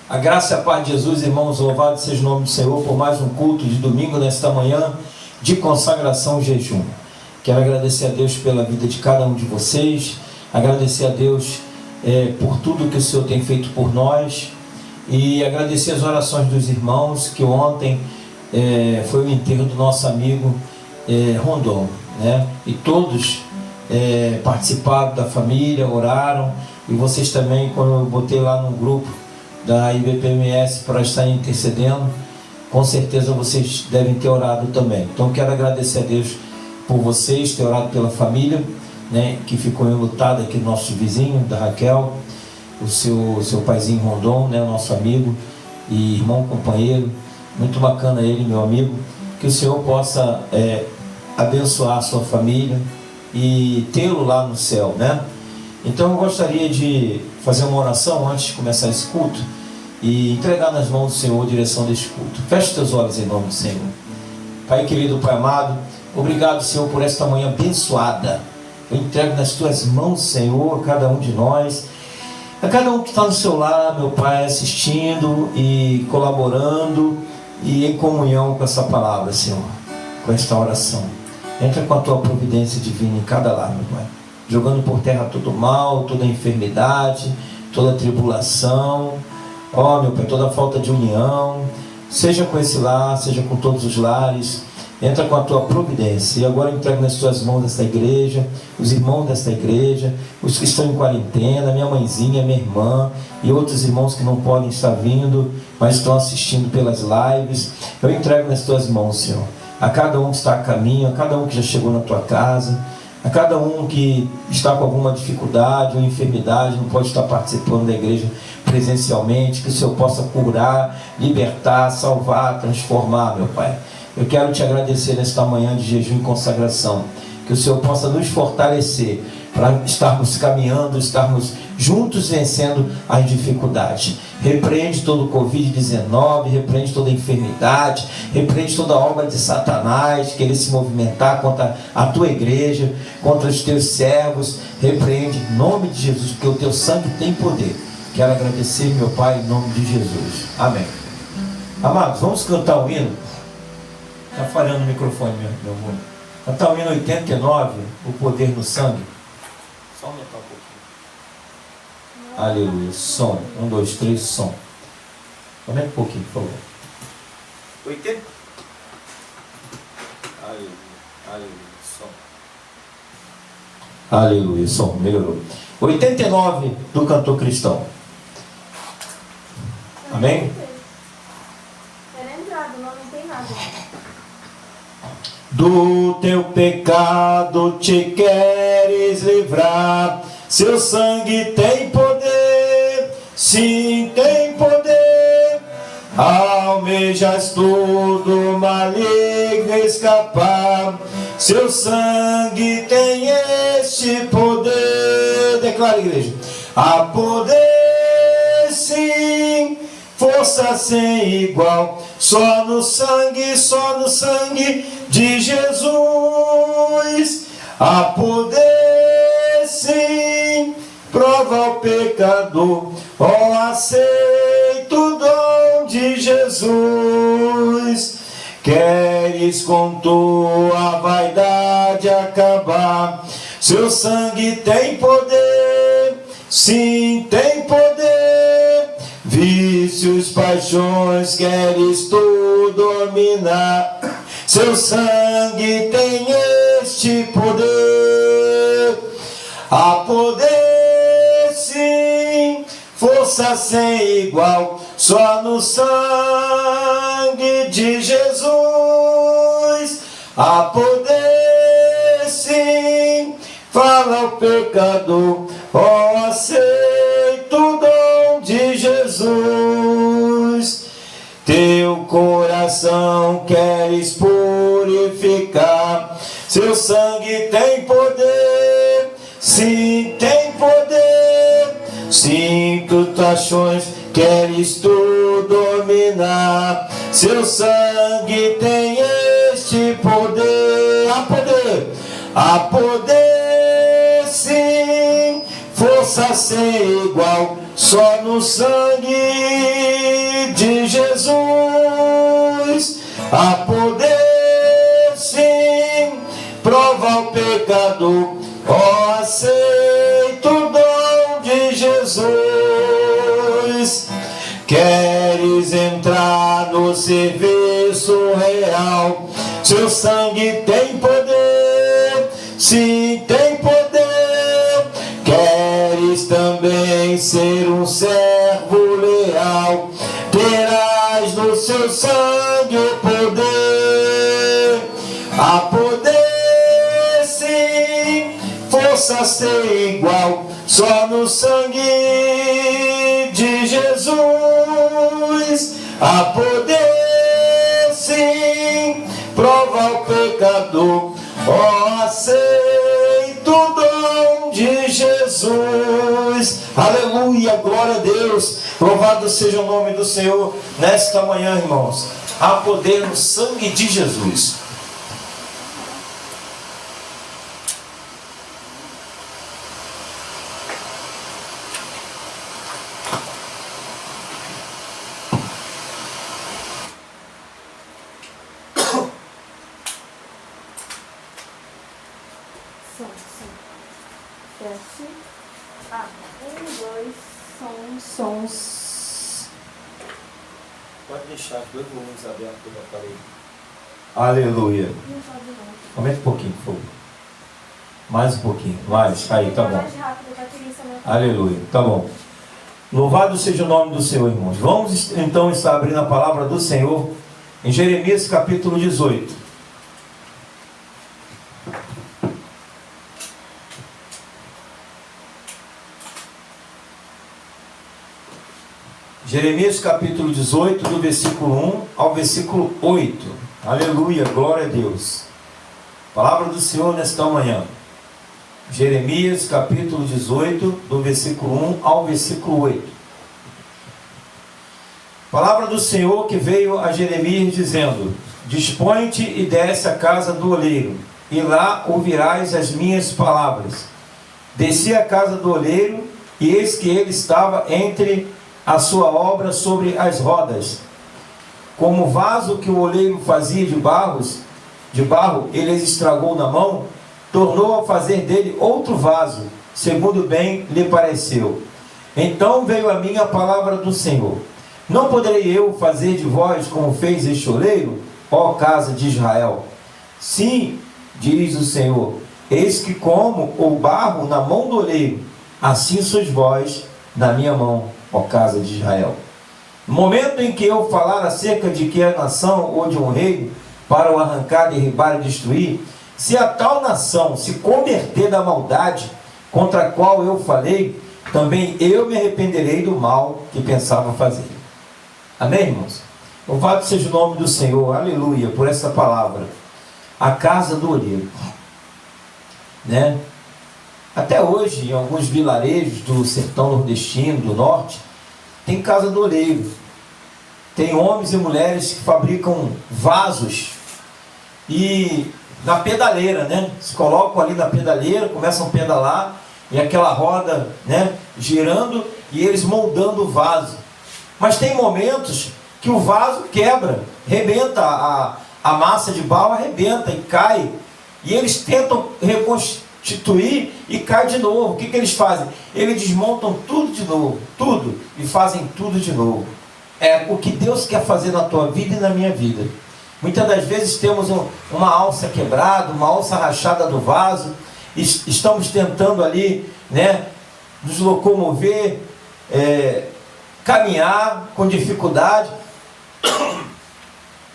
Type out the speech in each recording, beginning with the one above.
A graça e a paz de Jesus, irmãos, louvado seja o nome do Senhor por mais um culto de domingo nesta manhã de consagração e jejum. Quero agradecer a Deus pela vida de cada um de vocês, agradecer a Deus por tudo que o Senhor tem feito por nós e agradecer as orações dos irmãos, que ontem foi o enterro do nosso amigo Rondon, né? E todos participaram da família, oraram, e vocês também, quando eu botei lá no grupo da IBPMS para estar intercedendo, com certeza vocês devem ter orado também. Então quero agradecer a Deus por vocês, ter orado pela família, né, que ficou enlutada aqui, nosso vizinho, da Raquel, o seu paizinho Rondon, né, nosso amigo e irmão, companheiro, muito bacana ele, meu amigo, que o Senhor possa abençoar a sua família e tê-lo lá no céu, né? Então eu gostaria de fazer uma oração antes de começar esse culto e entregar nas mãos do Senhor a direção deste culto. Feche os teus olhos em nome do Senhor. Pai querido, Pai amado, obrigado, Senhor, por esta manhã abençoada. Eu entrego nas tuas mãos, Senhor, a cada um de nós, a cada um que está no seu lar, meu Pai, assistindo e colaborando e em comunhão com essa palavra, Senhor, com esta oração. Entra com a tua providência divina em cada lar, meu Pai, jogando por terra todo mal, toda enfermidade, toda tribulação, ó meu Pai, toda falta de união, seja com esse lar, seja com todos os lares. Entra com a tua providência. E agora eu entrego nas tuas mãos esta igreja, os irmãos desta igreja, os que estão em quarentena, minha mãezinha, minha irmã e outros irmãos que não podem estar vindo, mas estão assistindo pelas lives. Eu entrego nas tuas mãos, Senhor, a cada um que está a caminho, a cada um que já chegou na tua casa, a cada um que está com alguma dificuldade ou enfermidade, não pode estar participando da igreja presencialmente, que o Senhor possa curar, libertar, salvar, transformar, meu Pai. Eu quero te agradecer nesta manhã de jejum e consagração, que o Senhor possa nos fortalecer para estarmos caminhando, estarmos juntos vencendo as dificuldades. Repreende todo o Covid-19, repreende toda a enfermidade, repreende toda a obra de Satanás, querer se movimentar contra a tua igreja, contra os teus servos. Repreende em nome de Jesus, porque o teu sangue tem poder. Quero agradecer, meu Pai, em nome de Jesus. Amém. Amados, vamos cantar o hino. Está falhando o microfone, meu amor. Cantar o hino 89, o poder no sangue. Só aumentar um pouquinho. Aleluia. Som. 1, 2, 3, som. Aumenta um pouquinho, por favor. 80. Aleluia. Aleluia. Som. Aleluia. Som. Melhorou. 89 do cantor cristão. Amém? Do teu pecado te queres livrar, seu sangue tem poder, sim, tem poder. Almejas tudo maligno escapar, seu sangue tem este poder. Declara, igreja. Há poder, sim, força sem igual, só no sangue de Jesus. Há poder, sim, prova o pecador, ó, aceito o dom de Jesus. Queres com tua vaidade acabar, seu sangue tem poder, sim, tem poder. Vícios, paixões, queres tu dominar, seu sangue tem este poder. Há poder, sim, força sem igual, só no sangue de Jesus. Há poder, sim, fala ao pecador, ó, aceito o dom de Jesus. Teu coração queres purificar, seu sangue tem poder, sim, tem poder. Sim, tuas paixões queres tu dominar, seu sangue tem este poder. Há poder, sim, força ser igual, só no sangue de Jesus há poder, sim, prova o pecador, ó, aceito o dom de Jesus. Queres entrar no serviço real? Seu sangue tem poder, sim, tem poder. Queres também ser um servo leal? Terás no seu sangue o poder. Há poder, sim, força ser igual, só no sangue de Jesus há poder, sim, prova o pecador, ó, aceito o dom de Jesus. Aleluia, glória a Deus, louvado seja o nome do Senhor nesta manhã, irmãos. Há poder no sangue de Jesus. Teste. Ah, 1, 2, sons. Pode deixar os dois volumes abertos no aparelho. Aleluia. Aumente um pouquinho, por favor. Mais um pouquinho. Mais. Aí, tá bom. Aleluia. Tá bom. Louvado seja o nome do Senhor, irmãos. Vamos então estar abrindo a palavra do Senhor em Jeremias capítulo 18. Jeremias capítulo 18, do versículo 1 ao versículo 8. Aleluia, glória a Deus. Palavra do Senhor nesta manhã. Jeremias capítulo 18, do versículo 1 ao versículo 8. Palavra do Senhor que veio a Jeremias dizendo: Dispõe-te e desce à casa do oleiro, e lá ouvirás as minhas palavras. Desci à casa do oleiro, e eis que ele estava entre a sua obra sobre as rodas. Como o vaso que o oleiro fazia de barro, ele as estragou na mão, tornou a fazer dele outro vaso, segundo bem lhe pareceu. Então veio a mim a palavra do Senhor: Não poderei eu fazer de vós como fez este oleiro, ó casa de Israel? Sim, diz o Senhor, eis que como o barro na mão do oleiro, assim sois vós na minha mão, ó casa de Israel. No momento em que eu falar acerca de que a nação ou de um reino, para o arrancar, derribar e destruir, se a tal nação se converter da maldade contra a qual eu falei, também eu me arrependerei do mal que pensava fazer. Amém, irmãos? Louvado seja o nome do Senhor, aleluia, por essa palavra. A casa do oleiro, né? Até hoje, em alguns vilarejos do sertão nordestino, do norte, tem casa do oleiro. Tem homens e mulheres que fabricam vasos e na pedaleira, né? Se colocam ali na pedaleira, começam a pedalar e aquela roda, né, girando e eles moldando o vaso. Mas tem momentos que o vaso quebra, rebenta, a massa de barro arrebenta e cai. E eles tentam reconstituir e cai de novo. O que eles fazem? Eles desmontam tudo de novo, tudo, e fazem tudo de novo. É o que Deus quer fazer na tua vida e na minha vida. Muitas das vezes temos uma alça quebrada, uma alça rachada do vaso, estamos tentando ali, né, nos locomover, caminhar com dificuldade,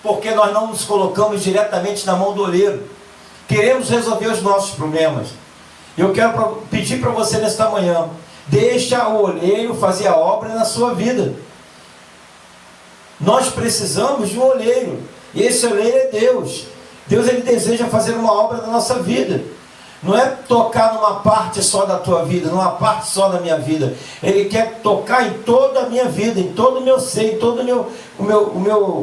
porque nós não nos colocamos diretamente na mão do oleiro. Queremos resolver os nossos problemas. Eu quero pedir para você nesta manhã: deixa o oleiro fazer a obra na sua vida. Nós precisamos de um oleiro, e esse oleiro é Deus. Deus, ele deseja fazer uma obra na nossa vida. Não é tocar numa parte só da tua vida, numa parte só da minha vida. Ele quer tocar em toda a minha vida, em todo o meu ser, em todo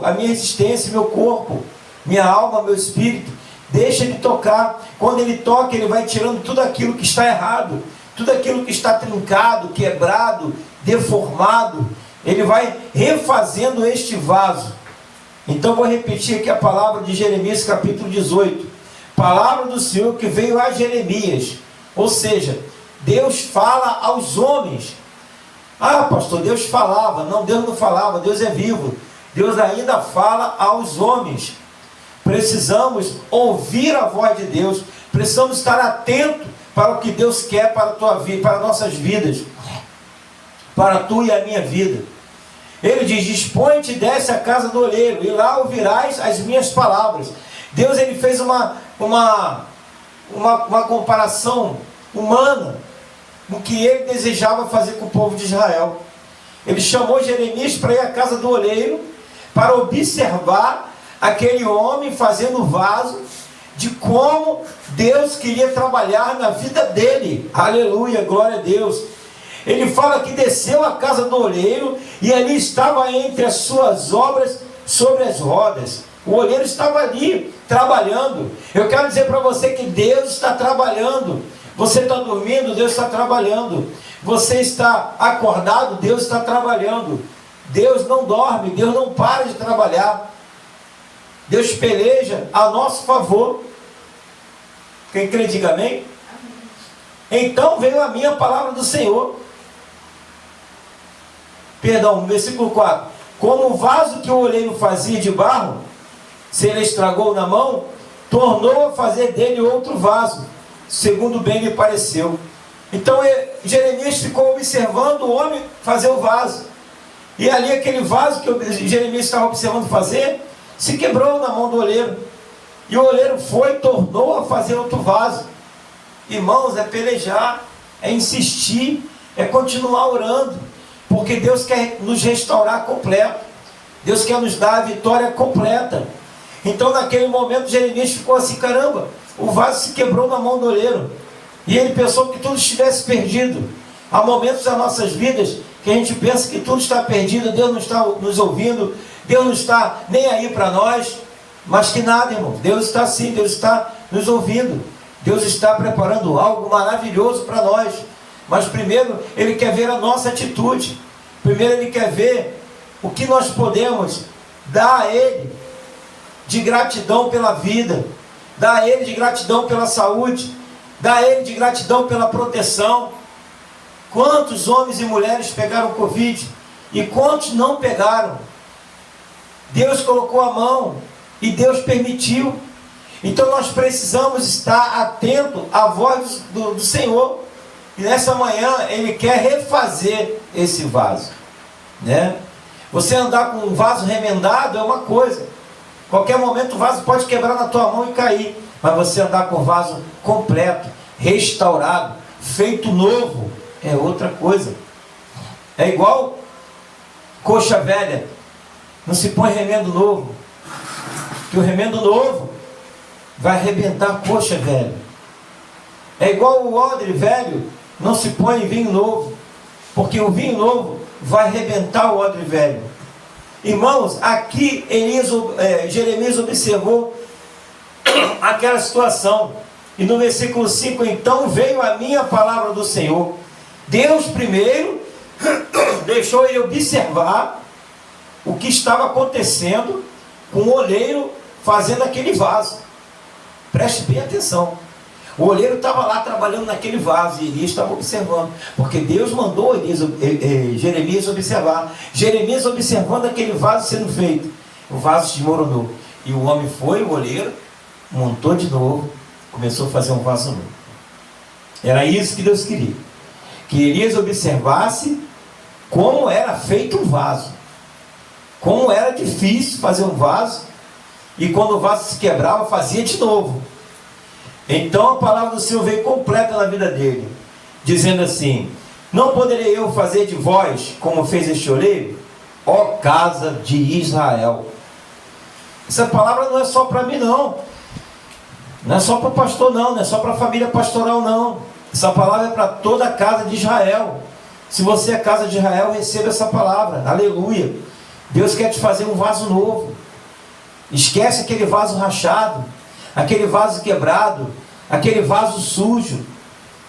a minha existência, meu corpo, minha alma, meu espírito. Deixa ele tocar. Quando ele toca, ele vai tirando tudo aquilo que está errado, tudo aquilo que está trincado, quebrado, deformado, Ele vai refazendo este vaso. Então vou repetir aqui a palavra de Jeremias capítulo 18. Palavra do Senhor que veio a Jeremias. Ou seja, Deus fala aos homens. Ah, pastor, Deus falava. Não, Deus não falava, Deus é vivo. Deus ainda fala aos homens. Precisamos ouvir a voz de Deus. Precisamos estar atentos para o que Deus quer para a tua vida, para nossas vidas, para a tua e a minha vida. Ele diz: dispõe-te e desce à casa do oleiro, e lá ouvirás as minhas palavras. Deus, ele fez uma comparação humana com o que ele desejava fazer com o povo de Israel. Ele chamou Jeremias para ir à casa do oleiro, para observar aquele homem fazendo vaso, de como Deus queria trabalhar na vida dele. Aleluia, glória a Deus. Ele fala que desceu à casa do oleiro, e ali estava entre as suas obras sobre as rodas. O oleiro estava ali, trabalhando. Eu quero dizer para você que Deus está trabalhando. Você está dormindo, Deus está trabalhando. Você está acordado, Deus está trabalhando. Deus não dorme, Deus não para de trabalhar. Deus peleja a nosso favor. Quem crê, diga amém. Então veio a minha palavra do Senhor. Perdão, versículo 4. Como o vaso que o oleiro fazia de barro, se ele estragou na mão, tornou a fazer dele outro vaso, segundo bem lhe pareceu. Então Jeremias ficou observando o homem fazer o vaso. E ali aquele vaso que Jeremias estava observando fazer, se quebrou na mão do oleiro. E o oleiro foi e tornou a fazer outro vaso. Irmãos, é pelejar, é insistir, é continuar orando, porque Deus quer nos restaurar completo. Deus quer nos dar a vitória completa. Então naquele momento Jeremias ficou assim: caramba, o vaso se quebrou na mão do oleiro. E ele pensou que tudo estivesse perdido. Há momentos das nossas vidas que a gente pensa que tudo está perdido, Deus não está nos ouvindo, Deus não está nem aí para nós. Mas que nada, irmão. Deus está sim, Deus está nos ouvindo. Deus está preparando algo maravilhoso para nós. Mas primeiro Ele quer ver a nossa atitude. Primeiro Ele quer ver o que nós podemos dar a Ele de gratidão pela vida, dar a Ele de gratidão pela saúde, dar a Ele de gratidão pela proteção. Quantos homens e mulheres pegaram Covid e quantos não pegaram? Deus colocou a mão e Deus permitiu. Então nós precisamos estar atentos à voz do Senhor. E nessa manhã Ele quer refazer esse vaso, né? Você andar com um vaso remendado é uma coisa. Qualquer momento o vaso pode quebrar na tua mão e cair. Mas você andar com o vaso completo, restaurado, feito novo, é outra coisa. É igual coxa velha. Não se põe remendo novo, que o remendo novo vai arrebentar a coxa velha. É igual o odre velho. Não se põe vinho novo, porque o vinho novo vai arrebentar o odre velho. Irmãos, aqui Jeremias observou aquela situação. E no versículo 5, então veio a minha palavra do Senhor. Deus primeiro deixou ele observar o que estava acontecendo com o oleiro fazendo aquele vaso. Preste bem atenção. O oleiro estava lá trabalhando naquele vaso e Elias estava observando, porque Deus mandou Jeremias observar. Jeremias observando aquele vaso sendo feito. O vaso se desmoronou. E o homem foi, o oleiro, montou de novo, começou a fazer um vaso novo. Era isso que Deus queria. Que Elias observasse como era feito um vaso. Como era difícil fazer um vaso. E quando o vaso se quebrava, fazia de novo. Então a palavra do Senhor veio completa na vida dele, dizendo assim: não poderei eu fazer de vós como fez este oleiro, ó casa de Israel. Essa palavra não é só para mim não. Não é só para o pastor não, não é só para a família pastoral não. Essa palavra é para toda a casa de Israel. Se você é casa de Israel, receba essa palavra. Aleluia. Deus quer te fazer um vaso novo. Esquece aquele vaso rachado, aquele vaso quebrado, aquele vaso sujo.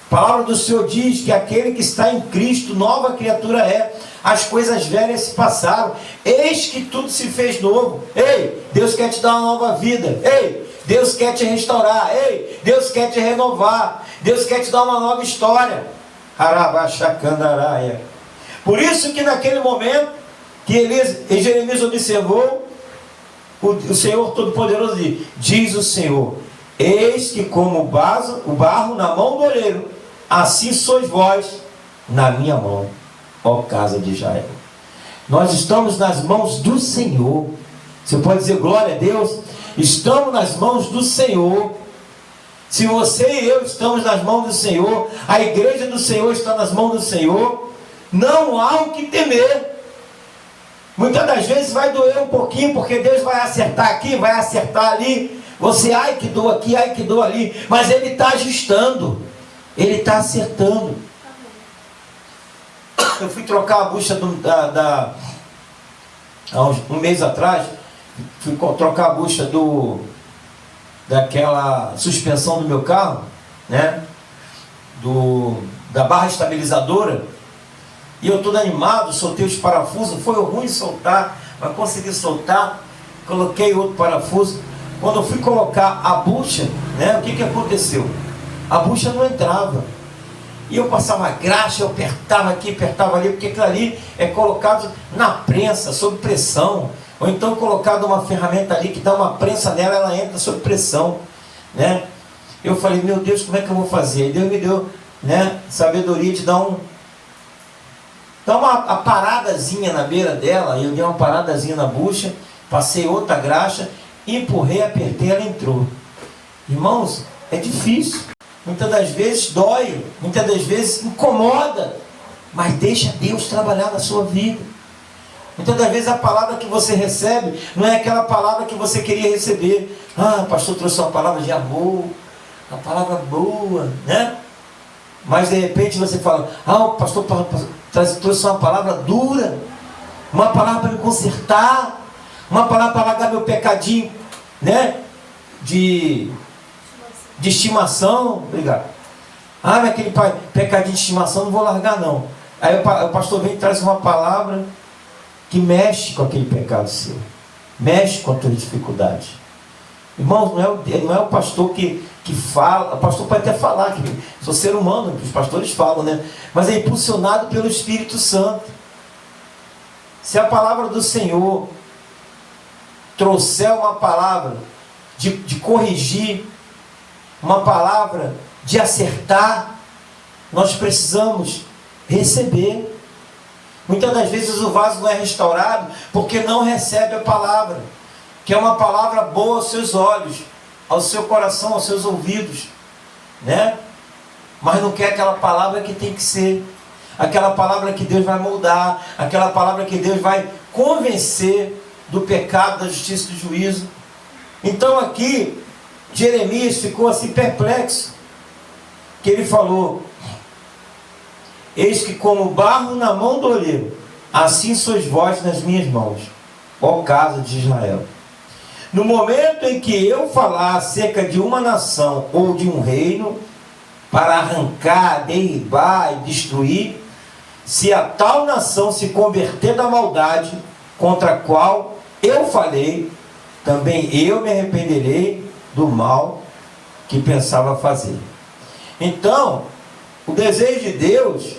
A palavra do Senhor diz que aquele que está em Cristo, nova criatura é. As coisas velhas se passaram, eis que tudo se fez novo. Ei, Deus quer te dar uma nova vida. Ei, Deus quer te restaurar. Ei, Deus quer te renovar. Deus quer te dar uma nova história. Arabaxacandaraia. Por isso que naquele momento que Jeremias observou, o Senhor Todo-Poderoso diz o Senhor: eis que como o barro na mão do oleiro, assim sois vós na minha mão, ó casa de Israel. Nós estamos nas mãos do Senhor. Você pode dizer glória a Deus? Estamos nas mãos do Senhor. Se você e eu estamos nas mãos do Senhor, a igreja do Senhor está nas mãos do Senhor, não há o que temer. Muitas das vezes vai doer um pouquinho, porque Deus vai acertar aqui, vai acertar ali. Você, ai que dor aqui, ai que dor ali. Mas Ele está ajustando, Ele está acertando. Eu fui trocar a bucha há um mês atrás, fui trocar a bucha daquela suspensão do meu carro, né? Da barra estabilizadora. E eu todo animado, soltei os parafusos, foi ruim soltar, mas consegui soltar, coloquei outro parafuso. Quando eu fui colocar a bucha, né, o que aconteceu? A bucha não entrava. E eu passava graxa, eu apertava aqui, apertava ali, porque aquilo ali é colocado na prensa, sob pressão. Ou então colocado uma ferramenta ali que dá uma prensa nela, ela entra sob pressão, né? Eu falei, meu Deus, como é que eu vou fazer? E Deus me deu, né, sabedoria de dar uma paradazinha na beira dela. Eu dei uma paradazinha na bucha, passei outra graxa, empurrei, apertei, ela entrou. Irmãos, é difícil. Muitas das vezes dói, muitas das vezes incomoda, mas deixa Deus trabalhar na sua vida. Muitas das vezes a palavra que você recebe não é aquela palavra que você queria receber. Ah, o pastor trouxe uma palavra de amor, uma palavra boa, né? Mas de repente você fala, o pastor trouxe uma palavra dura, uma palavra para me consertar, uma palavra para largar meu pecadinho, né? De estimação. Obrigado. Mas aquele pecadinho de estimação não vou largar não. Aí o pastor vem e traz uma palavra que mexe com aquele pecado seu, mexe com a tua dificuldade. Irmãos, não é o pastor que fala. O pastor pode até falar, que sou ser humano, os pastores falam, né? Mas é impulsionado pelo Espírito Santo. Se a palavra do Senhor trouxer uma palavra de corrigir, uma palavra de acertar, nós precisamos receber. Muitas das vezes o vaso não é restaurado porque não recebe a palavra, que é uma palavra boa aos seus olhos, ao seu coração, aos seus ouvidos, né? Mas não quer aquela palavra que tem que ser, aquela palavra que Deus vai moldar, aquela palavra que Deus vai convencer do pecado, da justiça e do juízo. Então aqui Jeremias ficou assim perplexo, que ele falou: eis que como barro na mão do oleiro, assim sois vós nas minhas mãos, ó casa de Israel. No momento em que eu falar acerca de uma nação ou de um reino, para arrancar, derribar e destruir, se a tal nação se converter da maldade contra a qual eu falei, também eu me arrependerei do mal que pensava fazer. Então, o desejo de Deus,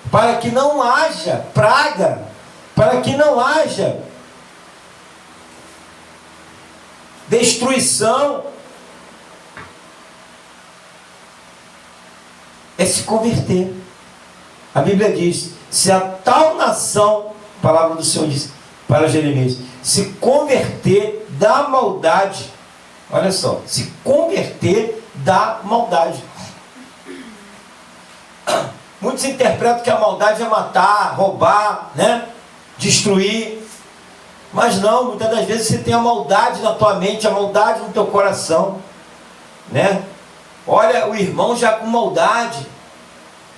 para que não haja praga, para que não haja destruição, é se converter. A Bíblia diz: se a tal nação, a palavra do Senhor diz para Jeremias, se converter da maldade, olha só, se converter da maldade. Muitos interpretam que a maldade é matar, roubar, né? Destruir. Mas não, muitas das vezes você tem a maldade na tua mente, a maldade no teu coração, né? Olha o irmão já com maldade,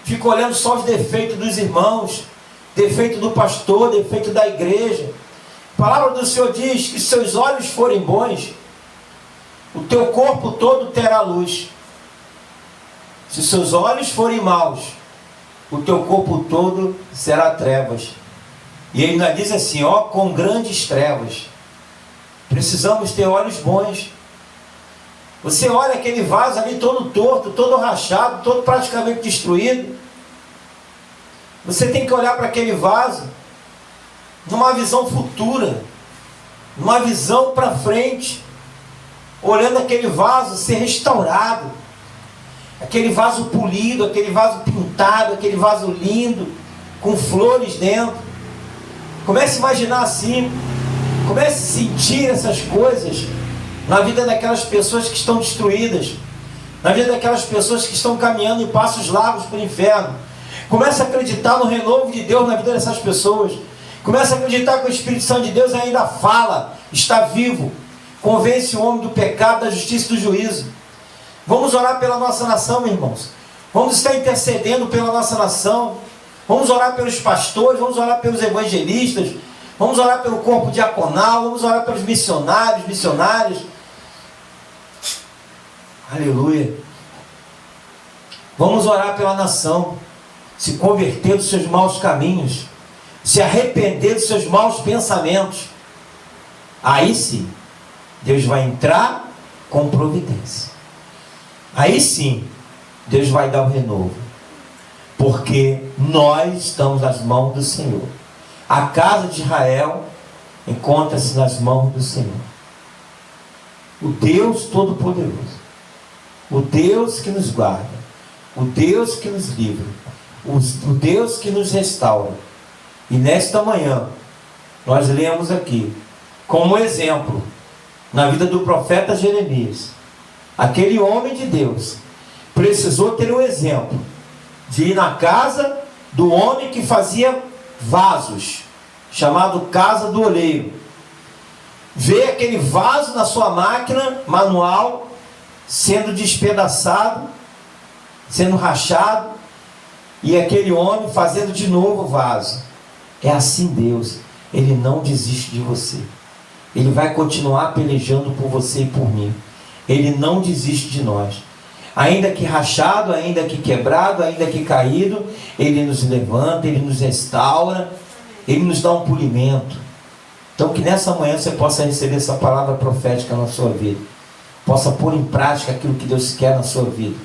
fica olhando só os defeitos dos irmãos, defeito do pastor, defeito da igreja. A palavra do Senhor diz que se seus olhos forem bons, o teu corpo todo terá luz. Se os seus olhos forem maus, o teu corpo todo será trevas. E ele ainda diz assim, ó, com grandes trevas. Precisamos ter olhos bons. Você olha aquele vaso ali todo torto, todo rachado, todo praticamente destruído. Você tem que olhar para aquele vaso numa visão futura, numa visão para frente, olhando aquele vaso ser restaurado, aquele vaso polido, aquele vaso pintado, aquele vaso lindo, com flores dentro. Comece a imaginar assim, comece a sentir essas coisas na vida daquelas pessoas que estão destruídas, na vida daquelas pessoas que estão caminhando em passos largos para o inferno. Comece a acreditar no renovo de Deus na vida dessas pessoas. Comece a acreditar que o Espírito Santo de Deus ainda fala, está vivo, convence o homem do pecado, da justiça e do juízo. Vamos orar pela nossa nação, meus irmãos. Vamos estar intercedendo pela nossa nação. Vamos orar pelos pastores, vamos orar pelos evangelistas, vamos orar pelo corpo diaconal, vamos orar pelos missionários, missionárias. Aleluia. Vamos orar pela nação, se converter dos seus maus caminhos, se arrepender dos seus maus pensamentos. Aí sim, Deus vai entrar com providência. Aí sim, Deus vai dar o renovo. Porque nós estamos nas mãos do Senhor. A casa de Israel encontra-se nas mãos do Senhor. O Deus Todo-Poderoso. O Deus que nos guarda. O Deus que nos livra. O Deus que nos restaura. E nesta manhã, nós lemos aqui, como exemplo, na vida do profeta Jeremias, aquele homem de Deus precisou ter um exemplo de ir na casa do homem que fazia vasos, chamado casa do oleiro, ver aquele vaso na sua máquina manual sendo despedaçado, sendo rachado, e aquele homem fazendo de novo o vaso. É assim Deus, Ele não desiste de você. Ele vai continuar pelejando por você e por mim. Ele não desiste de nós. Ainda que rachado, ainda que quebrado, ainda que caído, Ele nos levanta, Ele nos restaura, Ele nos dá um polimento. Então que nessa manhã você possa receber essa palavra profética na sua vida. Possa pôr em prática aquilo que Deus quer na sua vida.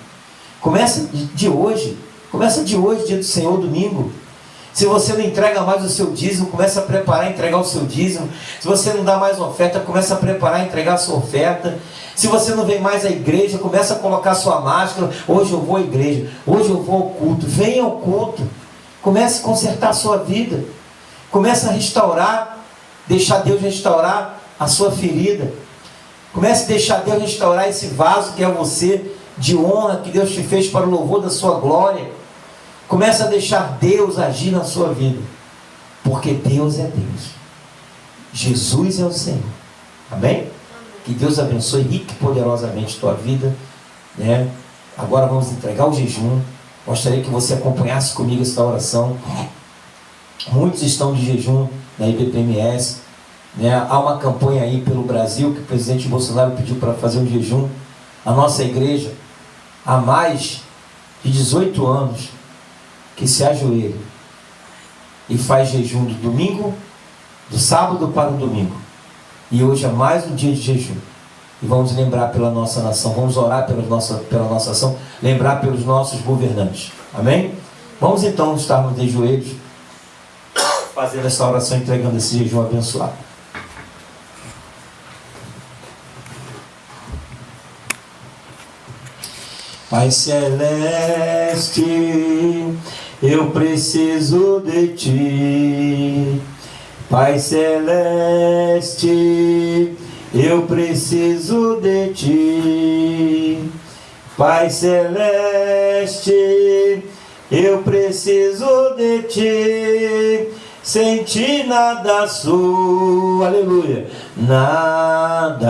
Começa de hoje, dia do Senhor, domingo. Se você não entrega mais o seu dízimo, começa a preparar e entregar o seu dízimo. Se você não dá mais oferta, começa a preparar e entregar a sua oferta. Se você não vem mais à igreja, começa a colocar a sua máscara. Hoje eu vou à igreja, hoje eu vou ao culto. Venha ao culto. Comece a consertar a sua vida. Comece a restaurar, deixar Deus restaurar a sua ferida. Comece a deixar Deus restaurar esse vaso que é você, de honra, que Deus te fez para o louvor da sua glória. Comece a deixar Deus agir na sua vida. Porque Deus é Deus. Jesus é o Senhor. Amém? Que Deus abençoe rica e poderosamente a tua vida. Né? Agora vamos entregar o jejum. Gostaria que você acompanhasse comigo esta oração. Muitos estão de jejum na IBPMS. Né? Há uma campanha aí pelo Brasil que o presidente Bolsonaro pediu para fazer um jejum. A nossa igreja, há mais de 18 anos, que se ajoelha e faz jejum do domingo, do sábado para o domingo. E hoje é mais um dia de jejum. E vamos lembrar pela nossa nação, vamos orar pela nossa nação, lembrar pelos nossos governantes. Amém? Vamos então estarmos de joelhos, fazendo essa oração, entregando esse jejum abençoado. Pai celeste, eu preciso de Ti. Pai celeste, eu preciso de Ti. Pai celeste, eu preciso de Ti. Sem Ti nada sou, aleluia, nada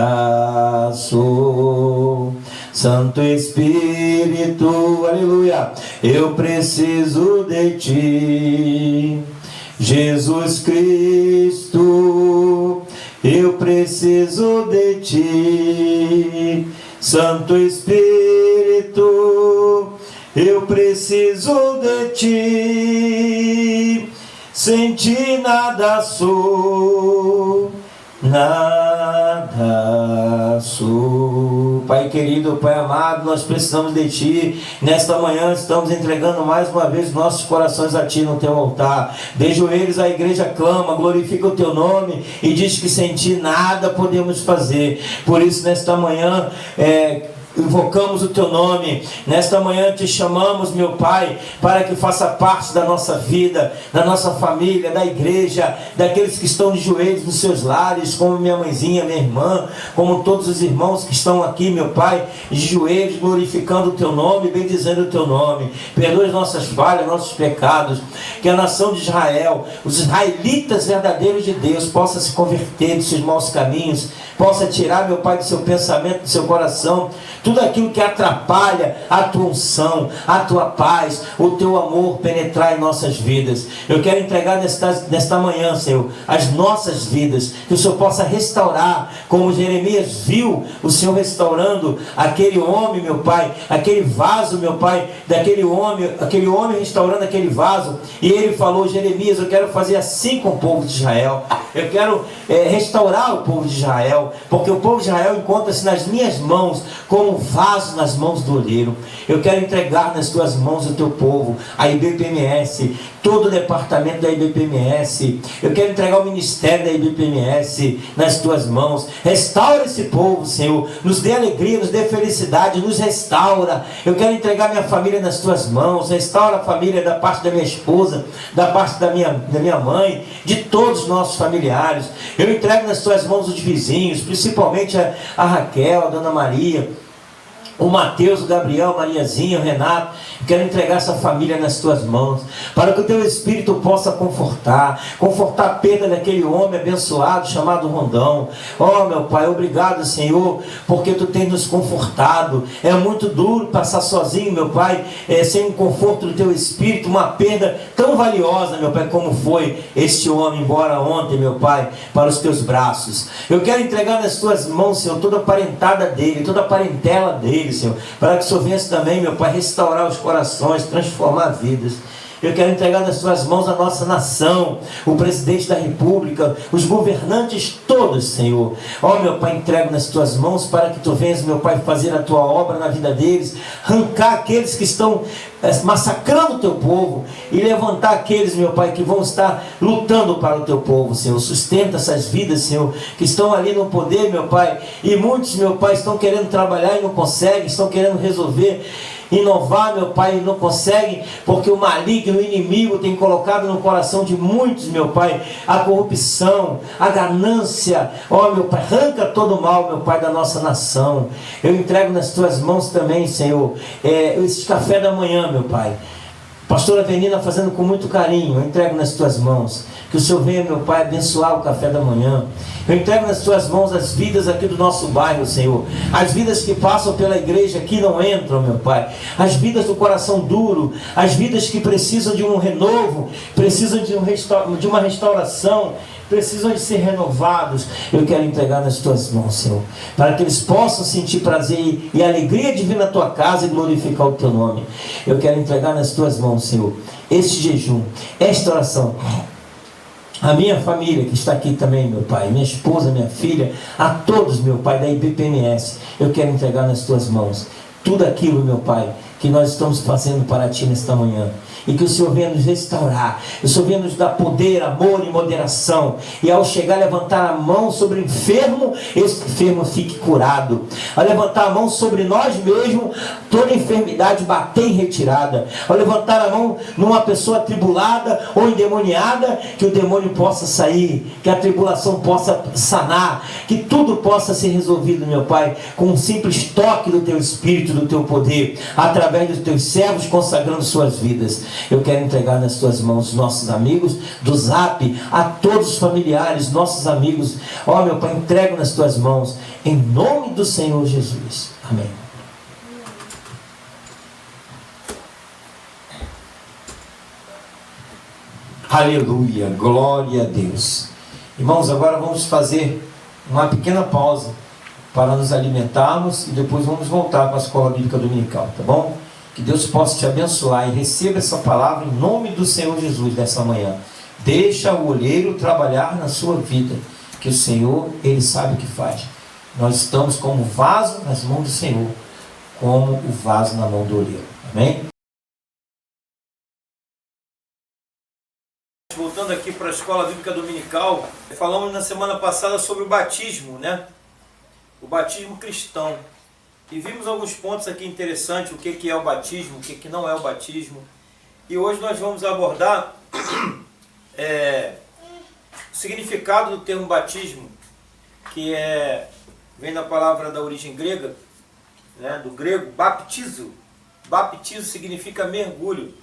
sou. Santo Espírito, aleluia, eu preciso de Ti. Jesus Cristo, eu preciso de Ti. Santo Espírito, eu preciso de ti, sem ti nada sou, nada sou. Pai querido, Pai amado, nós precisamos de ti. Nesta manhã estamos entregando mais uma vez nossos corações a ti no teu altar. De joelhos a igreja clama, glorifica o teu nome e diz que sem ti nada podemos fazer. Por isso nesta manhã invocamos o teu nome, nesta manhã te chamamos, meu Pai, para que faça parte da nossa vida, da nossa família, da igreja, daqueles que estão de joelhos nos seus lares, como minha mãezinha, minha irmã, como todos os irmãos que estão aqui, meu Pai, de joelhos, glorificando o teu nome, bendizendo o teu nome. Perdoe as nossas falhas, nossos pecados, que a nação de Israel, os israelitas verdadeiros de Deus, possa se converter dos seus maus caminhos, possa tirar, meu Pai, do seu pensamento, do seu coração, tudo aquilo que atrapalha a tua unção, a tua paz, o teu amor penetrar em nossas vidas. Eu quero entregar nesta manhã, Senhor, as nossas vidas, que o Senhor possa restaurar, como Jeremias viu o Senhor restaurando aquele homem, meu Pai, aquele vaso, meu Pai, aquele homem restaurando aquele vaso, e ele falou: Jeremias, eu quero fazer assim com o povo de Israel, eu quero restaurar o povo de Israel, porque o povo de Israel encontra-se nas minhas mãos, como vaso nas mãos do olheiro. Eu quero entregar nas tuas mãos o teu povo, a IBPMS, todo o departamento da IBPMS. Eu quero entregar o ministério da IBPMS nas tuas mãos. Restaura esse povo, Senhor, nos dê alegria, nos dê felicidade, nos restaura. Eu quero entregar minha família nas tuas mãos. Restaura a família da parte da minha esposa, da parte da minha mãe, de todos os nossos familiares. Eu entrego nas tuas mãos os vizinhos, principalmente a Raquel, a Dona Maria, o Mateus, o Gabriel, a Mariazinha, o Renato. Eu quero entregar essa família nas tuas mãos, para que o teu Espírito possa confortar a perda daquele homem abençoado chamado Rondão. Oh, meu Pai, obrigado, Senhor, porque tu tens nos confortado. É muito duro passar sozinho, meu Pai, sem o conforto do teu Espírito, uma perda tão valiosa, meu Pai, como foi este homem embora ontem, meu Pai, para os teus braços. Eu quero entregar nas tuas mãos, Senhor, toda a parentada dele, toda a parentela dele, Senhor, para que o Senhor venha também, meu Pai, restaurar os corações, transformar vidas. Eu quero entregar nas tuas mãos a nossa nação, o presidente da república, os governantes todos, Senhor. Ó, meu Pai, entrego nas tuas mãos para que tu venhas, meu Pai, fazer a tua obra na vida deles, arrancar aqueles que estão massacrando o teu povo e levantar aqueles, meu Pai, que vão estar lutando para o teu povo, Senhor. Sustenta essas vidas, Senhor, que estão ali no poder, meu Pai, e muitos, meu Pai, estão querendo trabalhar e não conseguem, estão querendo resolver, inovar, meu Pai, e não conseguem, porque o maligno, o inimigo tem colocado no coração de muitos, meu Pai, a corrupção, a ganância. Ó, meu Pai, arranca todo o mal, meu Pai, da nossa nação. Eu entrego nas tuas mãos também, Senhor, esse café da manhã, meu Pai, pastora Avenida fazendo com muito carinho. Eu entrego nas tuas mãos, que o Senhor venha, meu Pai, abençoar o café da manhã. Eu entrego nas tuas mãos as vidas aqui do nosso bairro, Senhor, as vidas que passam pela igreja que não entram, meu Pai, as vidas do coração duro, as vidas que precisam de um renovo, precisam de uma restauração, precisam de ser renovados. Eu quero entregar nas tuas mãos, Senhor, para que eles possam sentir prazer e alegria de vir na tua casa e glorificar o teu nome. Eu quero entregar nas tuas mãos, Senhor, este jejum, esta oração, a minha família que está aqui também, meu Pai, minha esposa, minha filha, a todos, meu Pai, da IBPMS. Eu quero entregar nas tuas mãos tudo aquilo, meu Pai, que nós estamos fazendo para ti nesta manhã. E que o Senhor venha nos restaurar, o Senhor venha nos dar poder, amor e moderação. E ao chegar, levantar a mão sobre o enfermo, esse enfermo fique curado. Ao levantar a mão sobre nós mesmos, toda enfermidade bater em retirada. Ao levantar a mão numa pessoa atribulada ou endemoniada, que o demônio possa sair, que a tribulação possa sanar, que tudo possa ser resolvido, meu Pai, com um simples toque do teu Espírito, do teu poder, através dos teus servos consagrando suas vidas. Eu quero entregar nas tuas mãos nossos amigos do Zap, a todos os familiares, nossos amigos. Ó, meu Pai, entrego nas tuas mãos, em nome do Senhor Jesus. Amém. Aleluia, glória a Deus. Irmãos, agora vamos fazer uma pequena pausa para nos alimentarmos e depois vamos voltar para a escola bíblica dominical, tá bom? Que Deus possa te abençoar e receba essa palavra em nome do Senhor Jesus nessa manhã. Deixa o olheiro trabalhar na sua vida, que o Senhor, Ele sabe o que faz. Nós estamos como vaso nas mãos do Senhor, como o vaso na mão do olheiro. Amém? Voltando aqui para a Escola Bíblica Dominical, falamos na semana passada sobre o batismo, né? O batismo cristão. E vimos alguns pontos aqui interessantes, o que é o batismo, o que não é o batismo. E hoje nós vamos abordar o significado do termo batismo, que vem da palavra da origem grega, né, do grego, baptizo. Baptizo significa mergulho.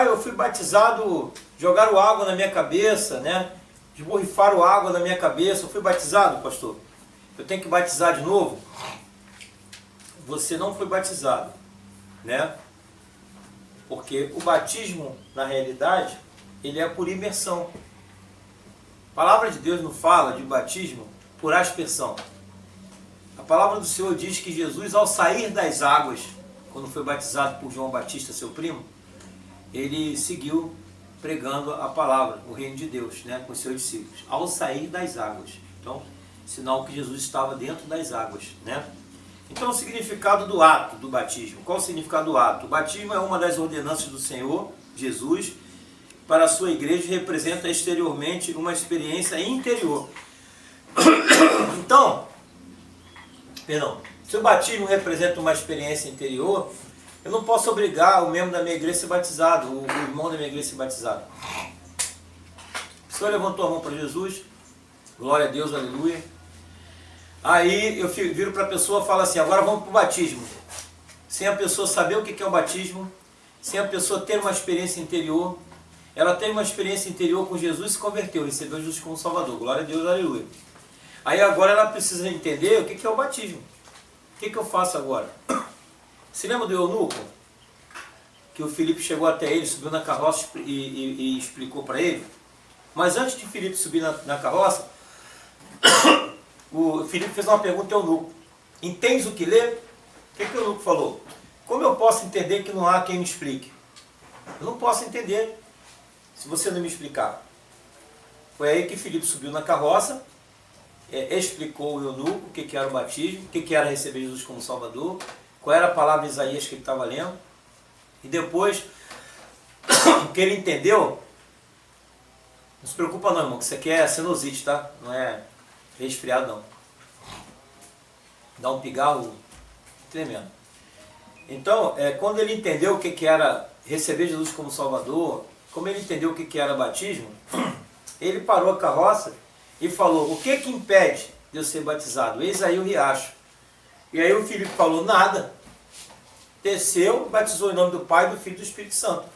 Eu fui batizado, jogaram água na minha cabeça, né? Esborrifaram água na minha cabeça. Eu fui batizado, pastor. Eu tenho que batizar de novo? Você não foi batizado, né? Porque o batismo, na realidade, ele é por imersão. A palavra de Deus não fala de batismo por aspersão. A palavra do Senhor diz que Jesus, ao sair das águas, quando foi batizado por João Batista, seu primo, ele seguiu pregando a palavra, o reino de Deus, né, com os seus discípulos, ao sair das águas. Então, sinal que Jesus estava dentro das águas, né? Então, o significado do ato do batismo. Qual o significado do ato? O batismo é uma das ordenanças do Senhor Jesus para a sua igreja e representa exteriormente uma experiência interior. Então, se o batismo representa uma experiência interior, eu não posso obrigar o membro da minha igreja a ser batizado, o irmão da minha igreja a ser batizado. O Senhor levantou a mão para Jesus, glória a Deus, aleluia. Aí eu viro para a pessoa e falo assim, agora vamos para o batismo. Sem a pessoa saber o que é o batismo, sem a pessoa ter uma experiência interior, ela tem uma experiência interior com Jesus e se converteu, recebeu Jesus como Salvador, glória a Deus, aleluia. Aí agora ela precisa entender o que é o batismo. O que eu faço agora? Se lembra do eunuco? Que o Filipe chegou até ele, subiu na carroça e explicou para ele. Mas antes de Filipe subir na carroça, o Filipe fez uma pergunta ao eunuco. Entendes o que lê? O que o eunuco falou? Como eu posso entender que não há quem me explique? Eu não posso entender se você não me explicar. Foi aí que Filipe subiu na carroça, explicou o eunuco o que era o batismo, o que era receber Jesus como Salvador, qual era a palavra de Isaías que ele estava lendo. E depois que ele entendeu, não se preocupa não, irmão, que isso aqui é sinusite, tá? Não é resfriado não. Dá um pigarro tremendo. Então, quando ele entendeu o que era receber Jesus como Salvador, como ele entendeu o que era batismo, ele parou a carroça e falou, o que impede de eu ser batizado? Eis aí o riacho. E aí o Filipe falou, nada. Desceu, batizou em nome do Pai, do Filho e do Espírito Santo.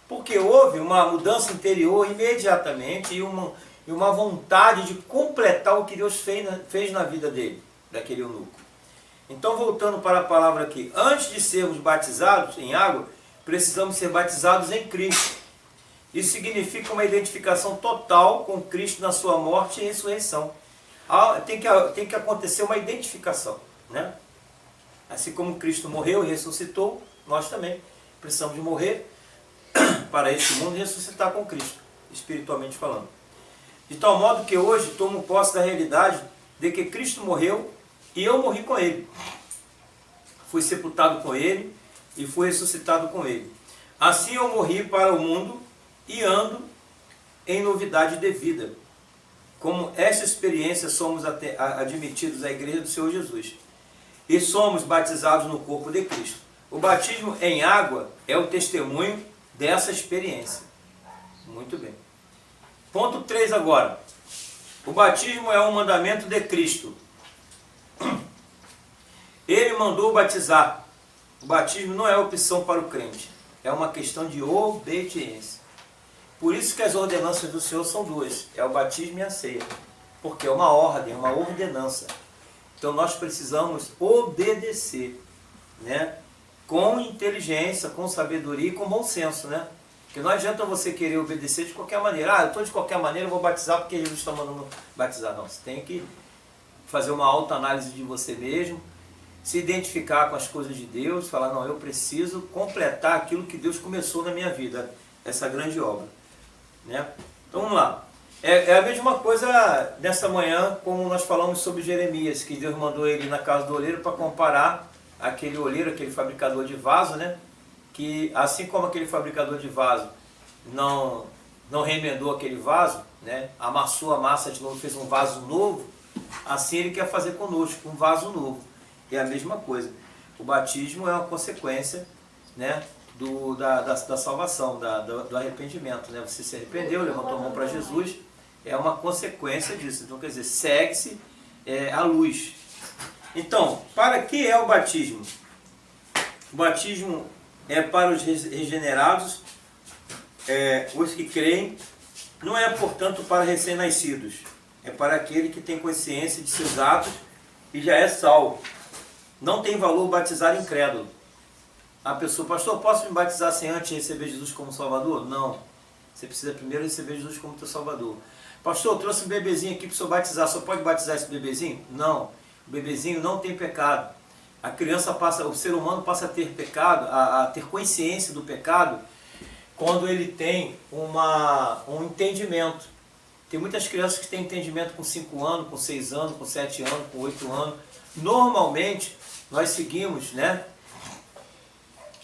Porque houve uma mudança interior imediatamente e uma vontade de completar o que Deus fez na vida dele, daquele eunuco. Então, voltando para a palavra aqui, antes de sermos batizados em água, precisamos ser batizados em Cristo. Isso significa uma identificação total com Cristo na sua morte e ressurreição. Tem que acontecer uma identificação, né? Assim como Cristo morreu e ressuscitou, nós também precisamos de morrer para este mundo e ressuscitar com Cristo, espiritualmente falando. De tal modo que hoje tomo posse da realidade de que Cristo morreu e eu morri com Ele. Fui sepultado com Ele e fui ressuscitado com Ele. Assim eu morri para o mundo e ando em novidade de vida. Como essa experiência somos admitidos à igreja do Senhor Jesus. E somos batizados no corpo de Cristo. O batismo em água é o testemunho dessa experiência. Muito bem. Ponto 3 agora. O batismo é um mandamento de Cristo. Ele mandou batizar. O batismo não é opção para o crente. É uma questão de obediência. Por isso que as ordenanças do Senhor são duas. É o batismo e a ceia. Porque é uma ordem, uma ordenança. Então nós precisamos obedecer, né? Com inteligência, com sabedoria e com bom senso, né? Porque não adianta você querer obedecer de qualquer maneira. Eu estou de qualquer maneira, eu vou batizar porque Jesus está mandando batizar. Não, você tem que fazer uma autoanálise de você mesmo se identificar com as coisas de Deus, falar, não, eu preciso completar aquilo que Deus começou na minha vida, essa grande obra. Né? Então vamos lá. É a mesma coisa nessa manhã, como nós falamos sobre Jeremias, que Deus mandou ele na casa do oleiro para comparar aquele oleiro, aquele fabricador de vaso, né? Que assim como aquele fabricador de vaso não remendou aquele vaso, né? Amassou a massa de novo, fez um vaso novo, assim ele quer fazer conosco, um vaso novo. É a mesma coisa. O batismo é uma consequência, né? Da salvação, do arrependimento, né? Você se arrependeu, levantou a mão para Jesus, é uma consequência disso. Então, quer dizer, segue-se a luz. Então, para que é o batismo? O batismo é para os regenerados, os que creem, não é, portanto, para recém-nascidos, é para aquele que tem consciência de seus atos e já é salvo. Não tem valor batizar incrédulo. A pessoa, pastor, posso me batizar sem antes receber Jesus como Salvador? Não. Você precisa primeiro receber Jesus como teu Salvador. Pastor, eu trouxe um bebezinho aqui para o senhor batizar. Só pode batizar esse bebezinho? Não. O bebezinho não tem pecado. A criança passa, o ser humano passa a ter pecado, a ter consciência do pecado, quando ele tem um entendimento. Tem muitas crianças que têm entendimento com 5 anos, com 6 anos, com 7 anos, com 8 anos. Normalmente, nós seguimos, né,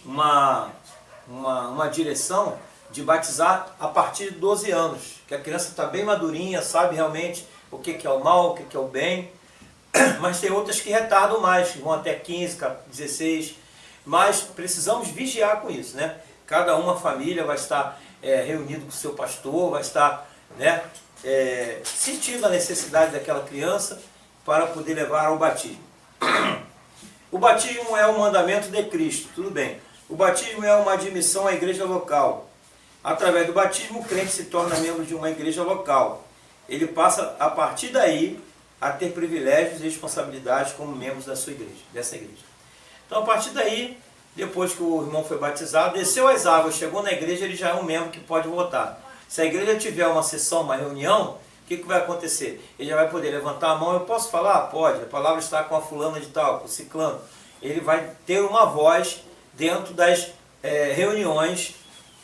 uma direção de batizar a partir de 12 anos, que a criança está bem madurinha, sabe realmente o que é o mal, o que é o bem, mas tem outras que retardam mais, que vão até 15, 16, mas precisamos vigiar com isso, né? Cada uma família vai estar reunido com o seu pastor, vai estar, né, sentindo a necessidade daquela criança para poder levar ao batismo. O batismo é um mandamento de Cristo, tudo bem. O batismo é uma admissão à igreja local. Através do batismo, o crente se torna membro de uma igreja local. Ele passa, a partir daí, a ter privilégios e responsabilidades como membros dessa igreja. Então, a partir daí, depois que o irmão foi batizado, desceu as águas, chegou na igreja, ele já é um membro que pode votar. Se a igreja tiver uma sessão, uma reunião, o que vai acontecer? Ele já vai poder levantar a mão, eu posso falar? Pode, a palavra está com a fulana de tal, com o ciclano. Ele vai ter uma voz dentro das reuniões,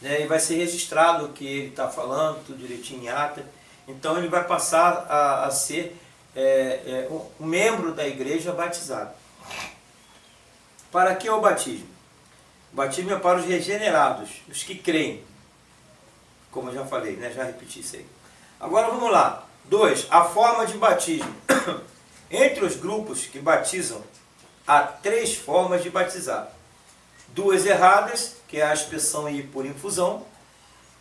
né, e vai ser registrado o que ele está falando, tudo direitinho em ata. Então ele vai passar a ser um membro da igreja batizado. Para que é o batismo? O batismo é para os regenerados, os que creem. Como eu já falei, né? Já repeti isso aí. Agora vamos lá. 2. A forma de batismo. Entre os grupos que batizam, há 3 formas de batizar. 2 erradas, que é a aspersão e por infusão,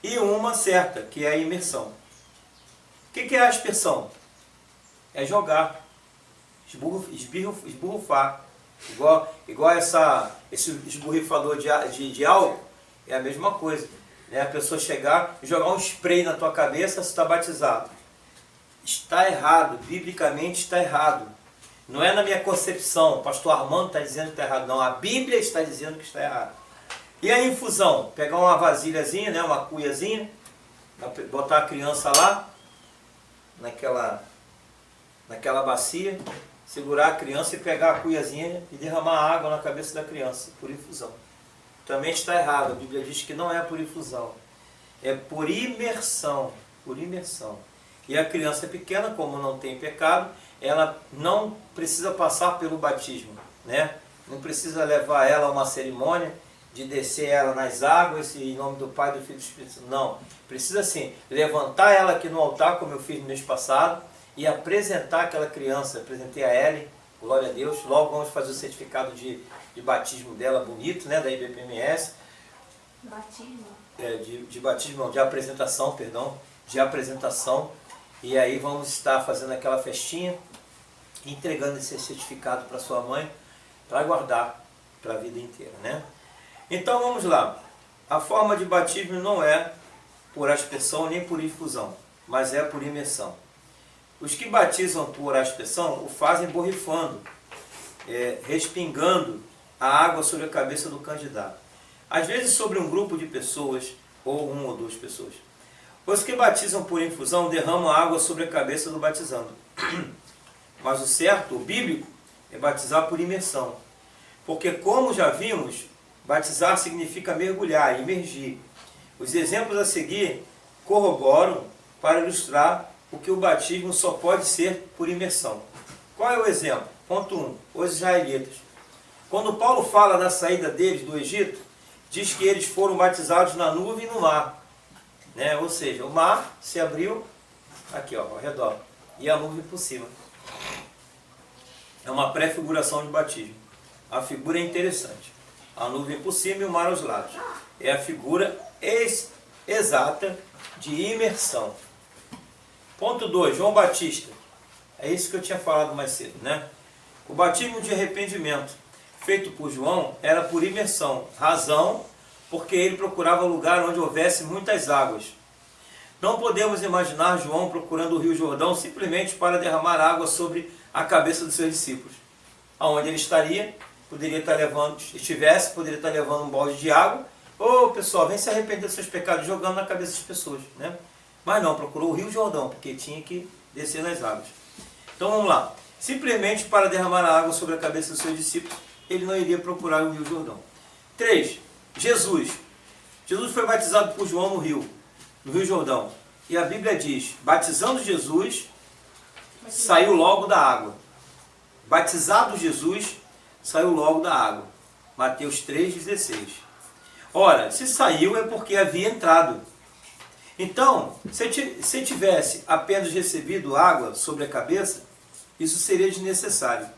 e uma certa, que é a imersão. O que é a aspersão? É jogar, esborrufar. Igual esse esborrifador de álcool, é a mesma coisa. Né? A pessoa chegar e jogar um spray na tua cabeça, você está batizado. Está errado, biblicamente está errado. Não é na minha concepção, o pastor Armando está dizendo que está errado, não. A Bíblia está dizendo que está errado. E a infusão? Pegar uma vasilhazinha, né, uma cuiazinha, botar a criança lá, naquela bacia, segurar a criança e pegar a cuiazinha e derramar água na cabeça da criança, por infusão. Também está errado, a Bíblia diz que não é por infusão, é por imersão, por imersão. E a criança pequena, como não tem pecado, ela não precisa passar pelo batismo, né? Não precisa levar ela a uma cerimônia de descer ela nas águas e em nome do Pai, do Filho e do Espírito Santo. Não, precisa sim levantar ela aqui no altar, como eu fiz no mês passado, e apresentar aquela criança. Apresentei a Ellen, glória a Deus. Logo vamos fazer o certificado de batismo dela, bonito, né, da IBPMS. Batismo? De batismo, não, de apresentação, perdão, de apresentação. E aí vamos estar fazendo aquela festinha, entregando esse certificado para sua mãe, para guardar para a vida inteira, né? Então vamos lá. A forma de batismo não é por aspersão nem por infusão, mas é por imersão. Os que batizam por aspersão o fazem borrifando, respingando a água sobre a cabeça do candidato. Às vezes sobre um grupo de pessoas, ou 1 ou 2 pessoas. Os que batizam por infusão derramam água sobre a cabeça do batizando. Mas o certo, o bíblico, é batizar por imersão. Porque, como já vimos, batizar significa mergulhar, imergir. Os exemplos a seguir corroboram para ilustrar o que o batismo só pode ser por imersão. Qual é o exemplo? Ponto 1. Os israelitas. Quando Paulo fala da saída deles do Egito, diz que eles foram batizados na nuvem e no mar. Né? Ou seja, o mar se abriu aqui, ó, ao redor, e a nuvem por cima. É uma pré-figuração de batismo. A figura é interessante. A nuvem por cima e o mar aos lados. É a figura exata de imersão. Ponto 2. João Batista. É isso que eu tinha falado mais cedo, né? O batismo de arrependimento feito por João era por imersão. Razão porque ele procurava lugar onde houvesse muitas águas. Não podemos imaginar João procurando o Rio Jordão simplesmente para derramar água sobre a cabeça dos seus discípulos. Aonde ele estaria, poderia estar levando um balde de água. Ô pessoal, vem se arrepender dos seus pecados, jogando na cabeça das pessoas, né? Mas não, procurou o Rio Jordão, porque tinha que descer nas águas. Então vamos lá. Simplesmente para derramar a água sobre a cabeça dos seus discípulos, ele não iria procurar o Rio Jordão. 3. Jesus. Jesus foi batizado por João no Rio Jordão. E a Bíblia diz, batizando Jesus, saiu logo da água. Batizado Jesus, saiu logo da água. Mateus 3,16. Ora, se saiu é porque havia entrado. Então, se tivesse apenas recebido água sobre a cabeça, isso seria desnecessário.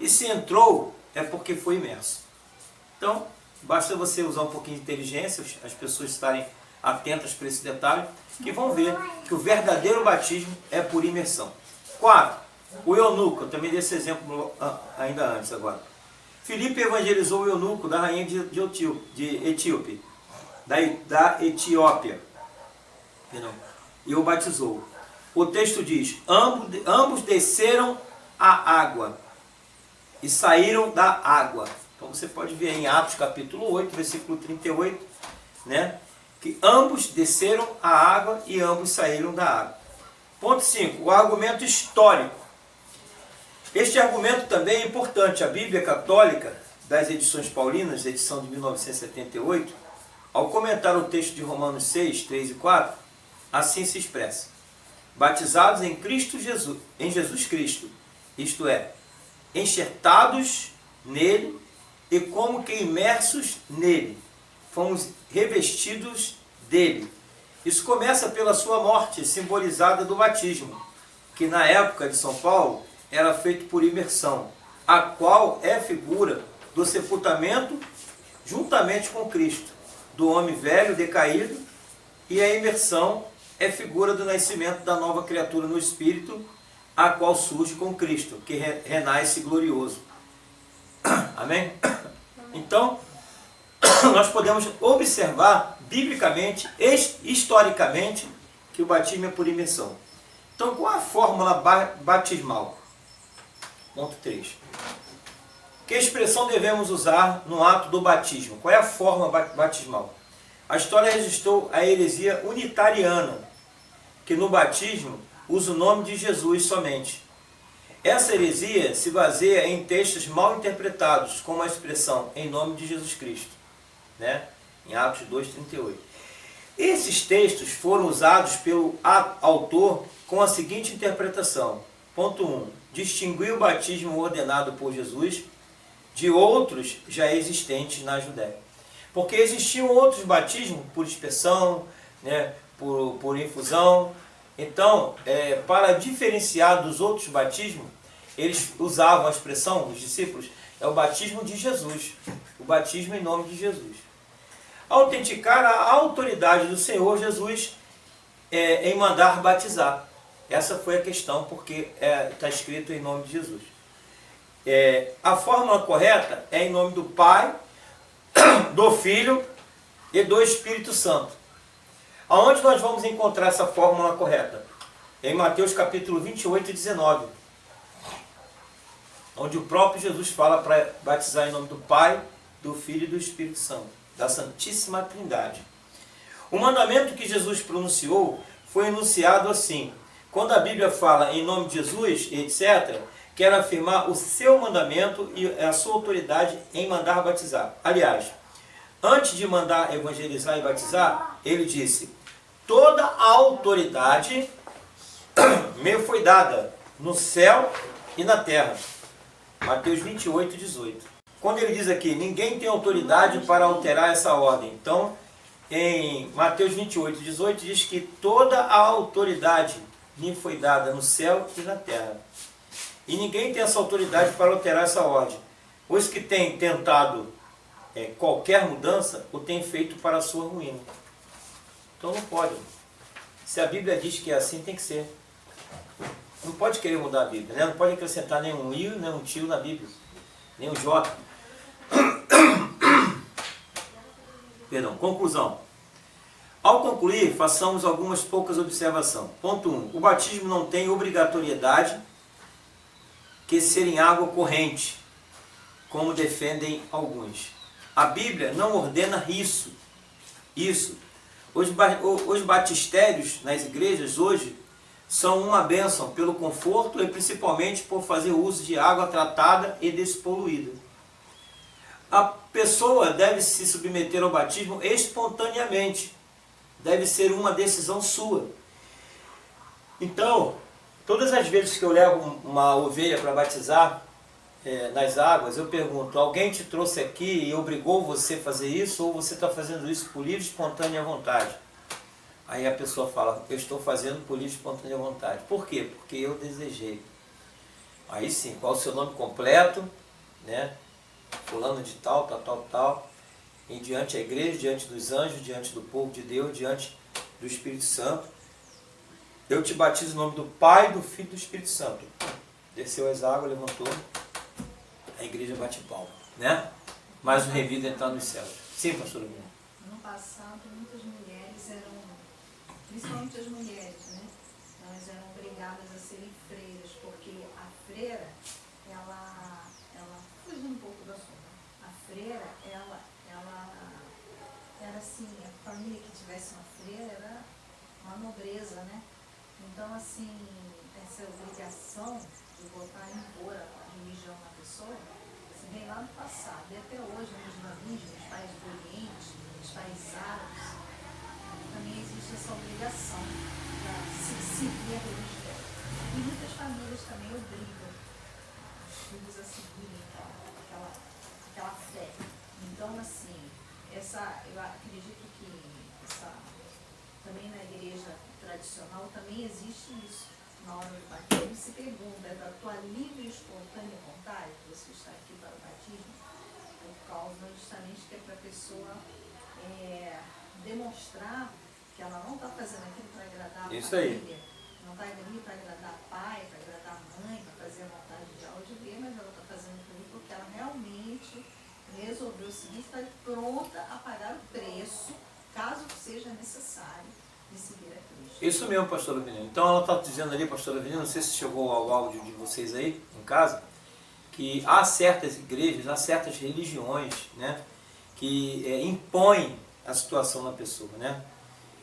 E se entrou, é porque foi imerso. Então, basta você usar um pouquinho de inteligência, as pessoas estarem atentas para esse detalhe, que vão ver que o verdadeiro batismo é por imersão. 4. O eunuco, eu também dei esse exemplo ainda antes agora. Filipe evangelizou o eunuco da rainha de Etíope, da Etiópia, e o batizou. O texto diz, ambos desceram à água e saíram da água. Então você pode ver em Atos capítulo 8, versículo 38, né? Que ambos desceram à água e ambos saíram da água. Ponto 5. O argumento histórico. Este argumento também é importante. A Bíblia Católica, das edições paulinas, edição de 1978, ao comentar o texto de Romanos 6, 3 e 4, assim se expressa. Batizados em Cristo Jesus, em Jesus Cristo, isto é, enxertados nele e como que imersos nele, fomos revestidos dele. Isso começa pela sua morte, simbolizada do batismo, que na época de São Paulo era feito por imersão, a qual é figura do sepultamento juntamente com Cristo, do homem velho decaído, e a imersão é figura do nascimento da nova criatura no Espírito, a qual surge com Cristo, que renasce glorioso. Amém? Então, nós podemos observar biblicamente, historicamente, que o batismo é por imersão. Então, qual a fórmula batismal? Ponto 3. Que expressão devemos usar no ato do batismo? Qual é a forma batismal? A história registrou a heresia unitariana, que no batismo usa o nome de Jesus somente. Essa heresia se baseia em textos mal interpretados, como a expressão em nome de Jesus Cristo, né? Em Atos 2,38. Esses textos foram usados pelo autor com a seguinte interpretação. Ponto 1. Distinguir o batismo ordenado por Jesus de outros já existentes na Judéia. Porque existiam outros batismos por dispersão, né, por infusão. Então, para diferenciar dos outros batismos, eles usavam a expressão, os discípulos, é o batismo de Jesus, o batismo em nome de Jesus. Autenticar a autoridade do Senhor Jesus em mandar batizar. Essa foi a questão, porque está escrito em nome de Jesus. A fórmula correta é em nome do Pai, do Filho e do Espírito Santo. Aonde nós vamos encontrar essa fórmula correta? Em Mateus capítulo 28 e 19. Onde o próprio Jesus fala para batizar em nome do Pai, do Filho e do Espírito Santo, da Santíssima Trindade. O mandamento que Jesus pronunciou foi enunciado assim. Quando a Bíblia fala em nome de Jesus, etc., quero afirmar o seu mandamento e a sua autoridade em mandar batizar. Aliás, antes de mandar evangelizar e batizar, ele disse: toda a autoridade me foi dada no céu e na terra. Mateus 28, 18. Quando ele diz aqui, ninguém tem autoridade para alterar essa ordem. Então, em Mateus 28, 18, diz que toda a autoridade me foi dada no céu e na terra. E ninguém tem essa autoridade para alterar essa ordem. Os que têm tentado qualquer mudança, o têm feito para a sua ruína. Então não pode. Se a Bíblia diz que é assim, tem que ser. Não pode querer mudar a Bíblia, né? Não pode acrescentar nenhum i, nem um tio na Bíblia, nem um j. Perdão, conclusão. Ao concluir, façamos algumas poucas observações. Ponto 1. O batismo não tem obrigatoriedade que ser em água corrente, como defendem alguns. A Bíblia não ordena isso. Os batistérios nas igrejas hoje são uma bênção pelo conforto e principalmente por fazer uso de água tratada e despoluída. A pessoa deve se submeter ao batismo espontaneamente. Deve ser uma decisão sua. Então, todas as vezes que eu levo uma ovelha para batizar nas águas, eu pergunto: alguém te trouxe aqui e obrigou você a fazer isso, ou você está fazendo isso por livre, espontânea vontade? Aí a pessoa fala: eu estou fazendo por livre, espontânea vontade. Por quê? Porque eu desejei. Aí sim, qual o seu nome completo, né? Fulano de tal, tal, tal, tal. E diante da igreja, diante dos anjos, diante do povo de Deus, diante do Espírito Santo, eu te batizo em nome do Pai, do Filho e do Espírito Santo. Desceu as águas, levantou, a igreja bate palma, né? Mais um revido entrar nos céus. Sim, pastor Lúcio. No passado, muitas mulheres eram, principalmente as mulheres, né? Elas eram obrigadas a serem freiras, porque a freira, ela fugindo um pouco do assunto, a freira, ela era assim, a família que tivesse uma freira era uma nobreza, né? Então, assim, essa obrigação de botar em pôr a religião na pessoa, se vem lá do passado, e até hoje, nos islamismos, nos países do Oriente, nos países árabes, também existe essa obrigação para se seguir a religião. E muitas famílias também obrigam os filhos a seguirem aquela fé. Então, assim, eu acredito que também na igreja tradicional também existe isso. Na hora do batismo se pergunta: é da tua livre e espontânea vontade que você está aqui para o batismo? Por causa justamente que é para a pessoa demonstrar que ela não está fazendo aquilo para agradar a família, não está ali para agradar pai, para agradar a mãe, para fazer a vontade de A ou de B, mas ela está fazendo aquilo porque ela realmente resolveu seguir, está pronta a pagar o preço, caso seja necessário, de seguir a Cristo. Isso mesmo, pastora Avelino. Então ela está dizendo ali, pastora Avelino, não sei se chegou ao áudio de vocês aí, em casa, que há certas igrejas, há certas religiões, né, que impõem a situação na pessoa, né?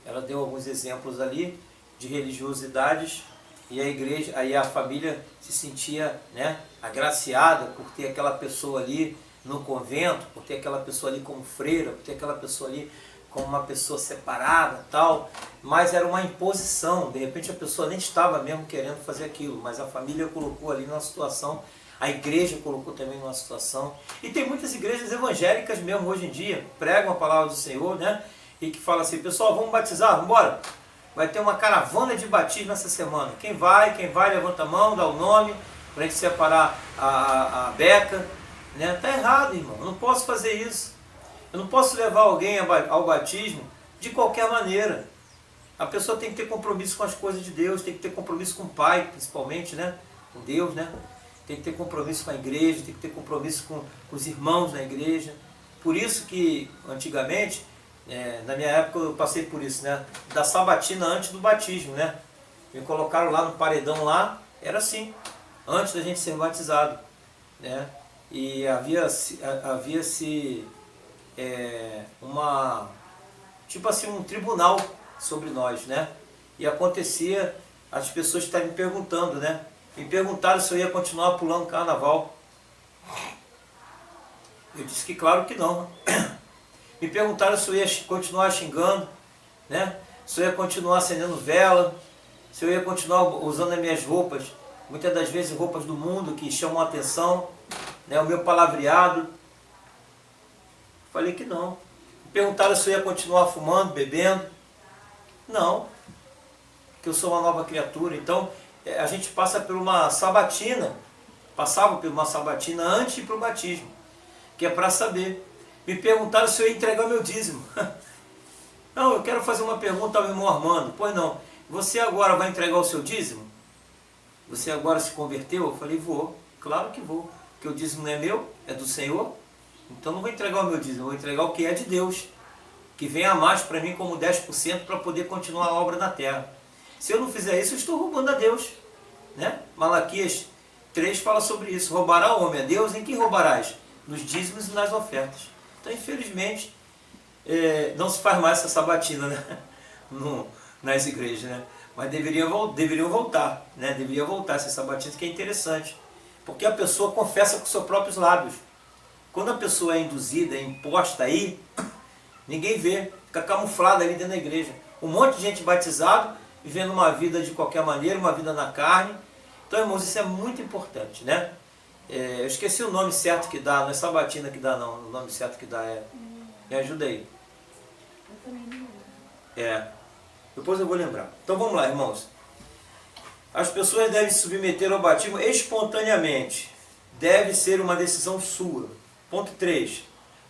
Ela deu alguns exemplos ali de religiosidades e a igreja, aí a família se sentia, né, agraciada por ter aquela pessoa ali no convento, por ter aquela pessoa ali como freira, por ter aquela pessoa ali como uma pessoa separada, tal, mas era uma imposição. De repente a pessoa nem estava mesmo querendo fazer aquilo, mas a família colocou ali numa situação, a igreja colocou também numa situação. E tem muitas igrejas evangélicas mesmo hoje em dia, pregam a palavra do Senhor, né? E que falam assim: pessoal, vamos batizar, vamos embora. Vai ter uma caravana de batismo essa semana. Quem vai, levanta a mão, dá o nome, para a gente separar a beca. Né? Tá errado, irmão. Eu não posso fazer isso. Eu não posso levar alguém ao batismo de qualquer maneira. A pessoa tem que ter compromisso com as coisas de Deus, tem que ter compromisso com o Pai, principalmente, né? Com Deus, né? Tem que ter compromisso com a igreja, tem que ter compromisso com os irmãos na igreja. Por isso que, antigamente, na minha época eu passei por isso, né? Da sabatina antes do batismo, né? Me colocaram lá no paredão lá, era assim, antes da gente ser batizado, né? E havia-se tipo assim, um tribunal sobre nós, né? E acontecia, as pessoas estavam me perguntando, né? Me perguntaram se eu ia continuar pulando carnaval. Eu disse que claro que não. Me perguntaram se eu ia continuar xingando, né? Se eu ia continuar acendendo vela, se eu ia continuar usando as minhas roupas, muitas das vezes roupas do mundo que chamam a atenção, né? O meu palavreado. Falei que não. Me perguntaram se eu ia continuar fumando, bebendo. Não, que eu sou uma nova criatura. Então, a gente passa por uma sabatina, passava por uma sabatina antes de ir para o batismo, que é para saber. Me perguntaram se eu ia entregar meu dízimo. Não, eu quero fazer uma pergunta ao irmão Armando. Pois não, você agora vai entregar o seu dízimo? Você agora se converteu? Eu falei, vou, claro que vou, porque o dízimo não é meu, é do Senhor. Então não vou entregar o meu dízimo, vou entregar o que é de Deus, que venha a mais para mim como 10% para poder continuar a obra na terra. Se eu não fizer isso, eu estou roubando a Deus, né? Malaquias 3 fala sobre isso. Roubará o homem a Deus? Em que roubarás? Nos dízimos e nas ofertas. Então, infelizmente, não se faz mais essa sabatina, né? Nas igrejas, né? Mas deveriam voltar, né? Deveria voltar essa sabatina, que é interessante. Porque a pessoa confessa com seus próprios lábios. Quando a pessoa é induzida, é imposta aí, ninguém vê, fica camuflada ali dentro da igreja. Um monte de gente batizado, vivendo uma vida de qualquer maneira, uma vida na carne. Então, irmãos, isso é muito importante, né? Eu esqueci o nome certo que dá, não é sabatina que dá não, o nome certo que dá é... Me ajuda aí. Eu também não lembro. Depois eu vou lembrar. Então vamos lá, irmãos. As pessoas devem se submeter ao batismo espontaneamente. Deve ser uma decisão sua. Ponto 3.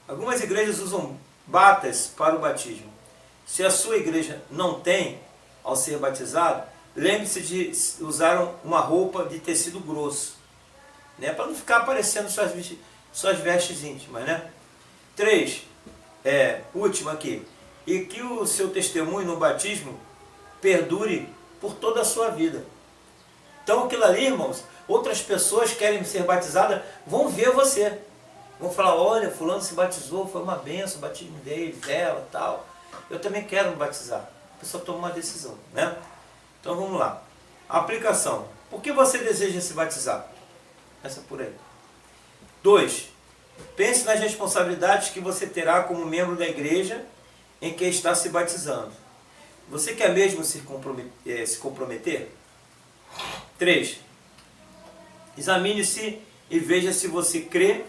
Algumas igrejas usam batas para o batismo. Se a sua igreja não tem, ao ser batizado, lembre-se de usar uma roupa de tecido grosso, né? Para não ficar aparecendo suas vestes íntimas, né? 3. Último aqui. E que o seu testemunho no batismo perdure por toda a sua vida. Então aquilo ali, irmãos, outras pessoas querem ser batizadas, vão ver você. Vão falar, olha, fulano se batizou, foi uma benção, o batismo dele, dela, tal. Eu também quero me batizar. A pessoa toma uma decisão, né? Então vamos lá. Aplicação. Por que você deseja se batizar? Essa por aí. 2. Pense nas responsabilidades que você terá como membro da igreja em que está se batizando. Você quer mesmo se comprometer? 3. Examine-se e veja se você crê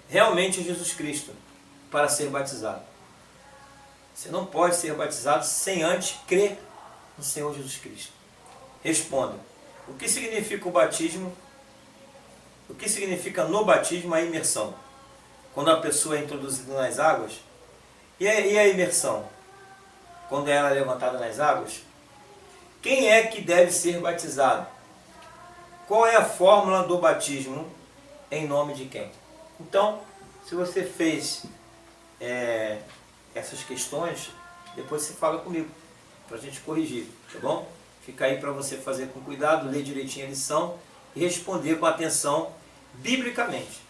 realmente em Jesus Cristo para ser batizado. Você não pode ser batizado sem antes crer no Senhor Jesus Cristo. Responda. O que significa o batismo? O que significa no batismo a imersão? Quando a pessoa é introduzida nas águas. E a imersão? Quando ela é levantada nas águas? Quem é que deve ser batizado? Qual é a fórmula do batismo? Em nome de quem? Então, se você fez essas questões, depois você fala comigo, para a gente corrigir, tá bom? Fica aí para você fazer com cuidado, ler direitinho a lição e responder com atenção biblicamente.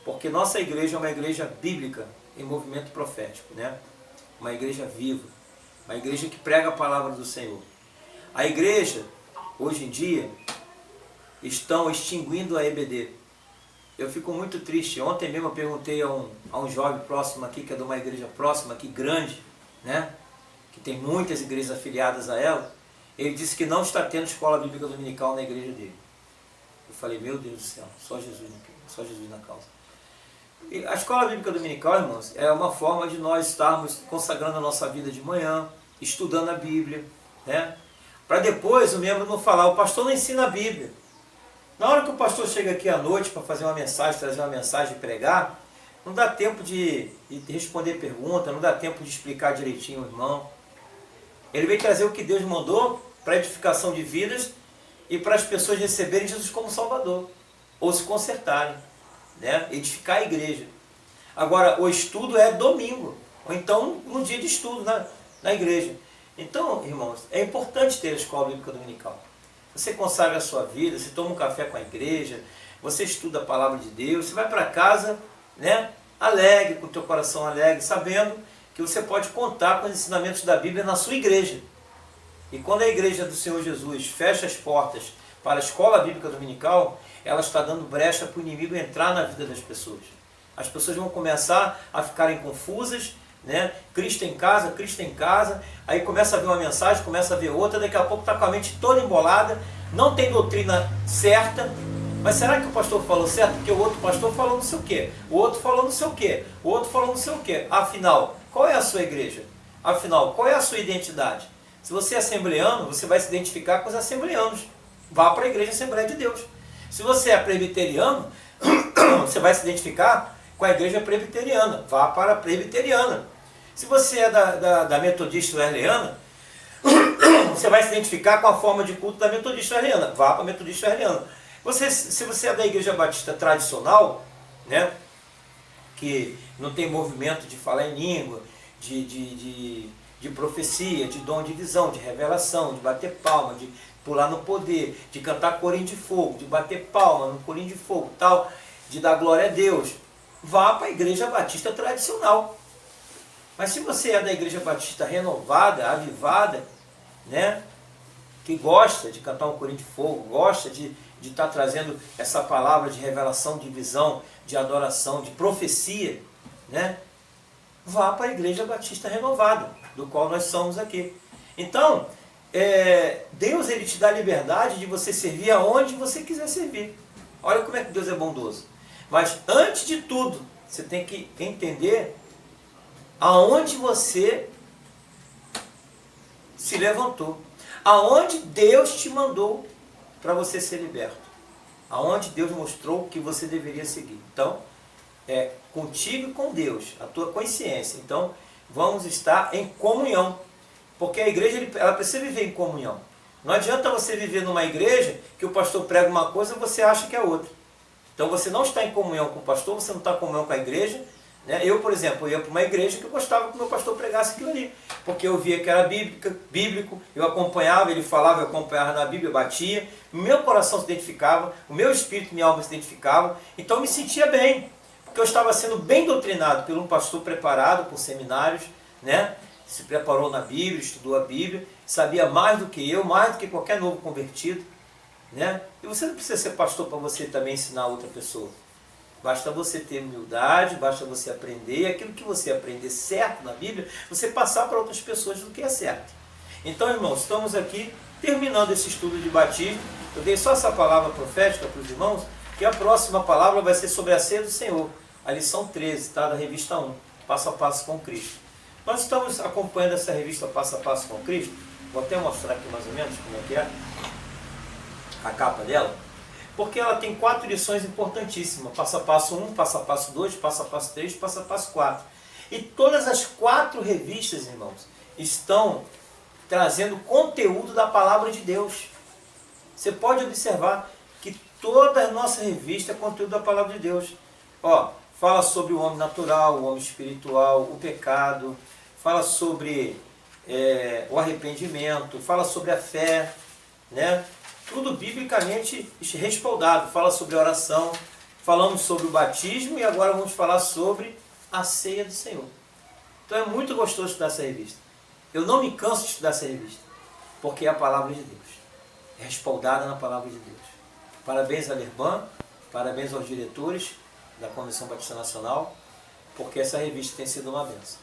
Porque nossa igreja é uma igreja bíblica em movimento profético, né? Uma igreja viva, uma igreja que prega a palavra do Senhor. A igreja, hoje em dia, estão extinguindo a EBD. Eu fico muito triste. Ontem mesmo eu perguntei a um jovem próximo aqui, que é de uma igreja próxima aqui, grande, né? Que tem muitas igrejas afiliadas a ela. Ele disse que não está tendo escola bíblica dominical na igreja dele. Eu falei, meu Deus do céu, só Jesus na causa. E a escola bíblica dominical, irmãos, é uma forma de nós estarmos consagrando a nossa vida de manhã, estudando a Bíblia, né? Para depois o membro não falar, o pastor não ensina a Bíblia. Na hora que o pastor chega aqui à noite para fazer uma mensagem, trazer uma mensagem e pregar, não dá tempo de responder pergunta, não dá tempo de explicar direitinho o irmão. Ele veio trazer o que Deus mandou para edificação de vidas e para as pessoas receberem Jesus como Salvador, ou se consertarem, né? Edificar a igreja. Agora, o estudo é domingo, ou então no dia de estudo na igreja. Então, irmãos, é importante ter a escola bíblica dominical. Você consagra a sua vida, você toma um café com a igreja, você estuda a palavra de Deus, você vai para casa, né, alegre, com o teu coração alegre, sabendo que você pode contar com os ensinamentos da Bíblia na sua igreja. E quando a igreja do Senhor Jesus fecha as portas para a escola bíblica dominical, ela está dando brecha para o inimigo entrar na vida das pessoas. As pessoas vão começar a ficarem confusas, né? Cristo em casa, aí começa a ver uma mensagem, começa a ver outra, daqui a pouco está com a mente toda embolada, não tem doutrina certa. Mas será que o pastor falou certo? Porque o outro pastor falou não sei o quê, o outro falou não sei o quê, o outro falou não sei o quê. Afinal, qual é a sua igreja? Afinal, qual é a sua identidade? Se você é assembleano, você vai se identificar com os assembleanos. Vá para a igreja Assembleia de Deus. Se você é presbiteriano, você vai se identificar com a igreja presbiteriana. Vá para a presbiteriana. Se você é da metodista wesleyana, você vai se identificar com a forma de culto da metodista wesleyana. Vá para a metodista wesleyana. Se você é da igreja batista tradicional, né, que não tem movimento de falar em língua, de profecia, de dom de visão, de revelação, de bater palma, de pular no poder, de cantar corinho de fogo, de bater palma no corinho de fogo, tal, de dar glória a Deus, vá para a igreja batista tradicional. Mas se você é da igreja batista renovada, avivada, né, que gosta de cantar um corinho de fogo, gosta de estar trazendo essa palavra de revelação, de visão, de adoração, de profecia, né, vá para a igreja batista renovada, do qual nós somos aqui. Então, Deus ele te dá liberdade de você servir aonde você quiser servir. Olha como é que Deus é bondoso. Mas antes de tudo, você tem que entender aonde você se levantou, aonde Deus te mandou para você ser liberto, aonde Deus mostrou que você deveria seguir. Então, é contigo e com Deus, a tua consciência. Então, vamos estar em comunhão, porque a igreja ela precisa viver em comunhão. Não adianta você viver numa igreja que o pastor prega uma coisa e você acha que é outra. Então, você não está em comunhão com o pastor, você não está em comunhão com a igreja. Eu, por exemplo, ia para uma igreja que eu gostava que o meu pastor pregasse aquilo ali, porque eu via que era bíblico, eu acompanhava, ele falava, eu acompanhava na Bíblia, eu batia, o meu coração se identificava, o meu espírito e minha alma se identificavam, então eu me sentia bem, porque eu estava sendo bem doutrinado por um pastor preparado por seminários, né? Se preparou na Bíblia, estudou a Bíblia, sabia mais do que eu, mais do que qualquer novo convertido, né? E você não precisa ser pastor para você também ensinar outra pessoa. Basta você ter humildade, basta você aprender, e aquilo que você aprender certo na Bíblia, você passar para outras pessoas do que é certo. Então, irmãos, estamos aqui terminando esse estudo de batismo. Eu dei só essa palavra profética para os irmãos, que a próxima palavra vai ser sobre a ceia do Senhor, a lição 13, tá? Da revista 1, Passo a Passo com Cristo. Nós estamos acompanhando essa revista Passo a Passo com Cristo, vou até mostrar aqui mais ou menos como é que é a capa dela, porque ela tem 4 lições importantíssimas, passo a passo 1, passo a passo 2, passo a passo 3, passo a passo 4. E todas as 4 revistas, irmãos, estão trazendo conteúdo da palavra de Deus. Você pode observar que toda a nossa revista é conteúdo da palavra de Deus. Ó, fala sobre o homem natural, o homem espiritual, o pecado, fala sobre o arrependimento, fala sobre a fé, né? Tudo biblicamente respaldado. Fala sobre a oração, falamos sobre o batismo e agora vamos falar sobre a ceia do Senhor. Então é muito gostoso estudar essa revista. Eu não me canso de estudar essa revista, porque é a palavra de Deus. É respaldada na palavra de Deus. Parabéns à Lerban, parabéns aos diretores da Convenção Batista Nacional, porque essa revista tem sido uma bênção.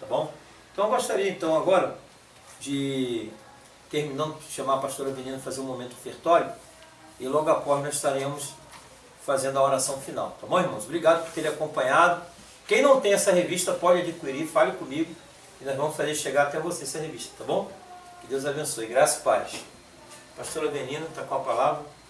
Tá bom? Então eu gostaria então agora de, terminando de chamar a pastora Venina para fazer um momento ofertório, e logo após nós estaremos fazendo a oração final. Tá bom, irmãos? Obrigado por terem acompanhado. Quem não tem essa revista pode adquirir, fale comigo, e nós vamos fazer chegar até você essa revista, tá bom? Que Deus abençoe. Graça e paz. Pastora Venina está com a palavra.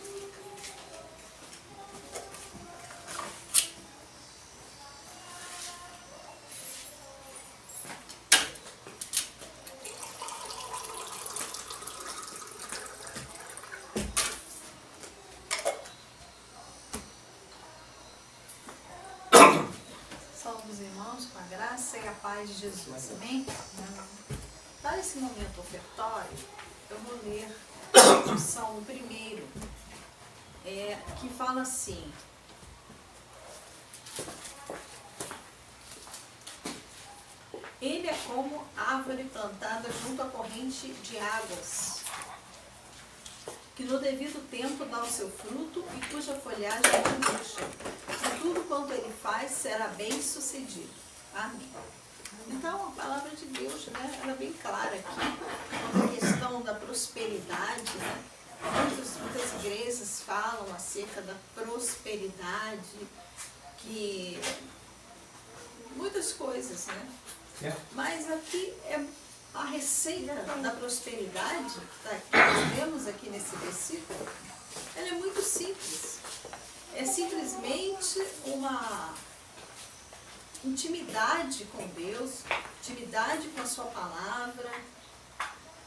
Paz de Jesus, amém? Para esse momento ofertório, eu vou ler o Salmo 1, que fala assim: Ele é como árvore plantada junto à corrente de águas, que no devido tempo dá o seu fruto e cuja folhagem não murcha. E tudo quanto ele faz será bem sucedido. Amém. Então, a palavra de Deus, né, ela é bem clara aqui, a questão da prosperidade, né? Muitas igrejas falam acerca da prosperidade, que muitas coisas, né? Mas aqui é a receita da prosperidade, que nós vemos aqui nesse versículo, ela é muito simples. É simplesmente uma intimidade com Deus, intimidade com a sua palavra.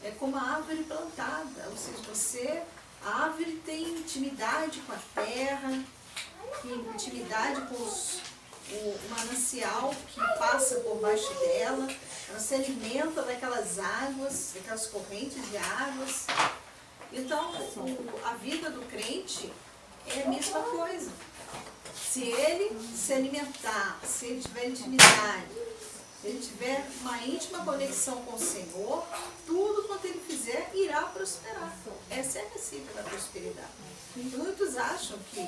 É como a árvore plantada, ou seja, a árvore tem intimidade com a terra, intimidade com o manancial que passa por baixo dela, ela se alimenta daquelas águas, daquelas correntes de águas. Então, a vida do crente é a mesma coisa. Se ele se alimentar, se ele tiver intimidade, se ele tiver uma íntima conexão com o Senhor, tudo quanto ele fizer irá prosperar. Essa é a receita da prosperidade. Muitos acham que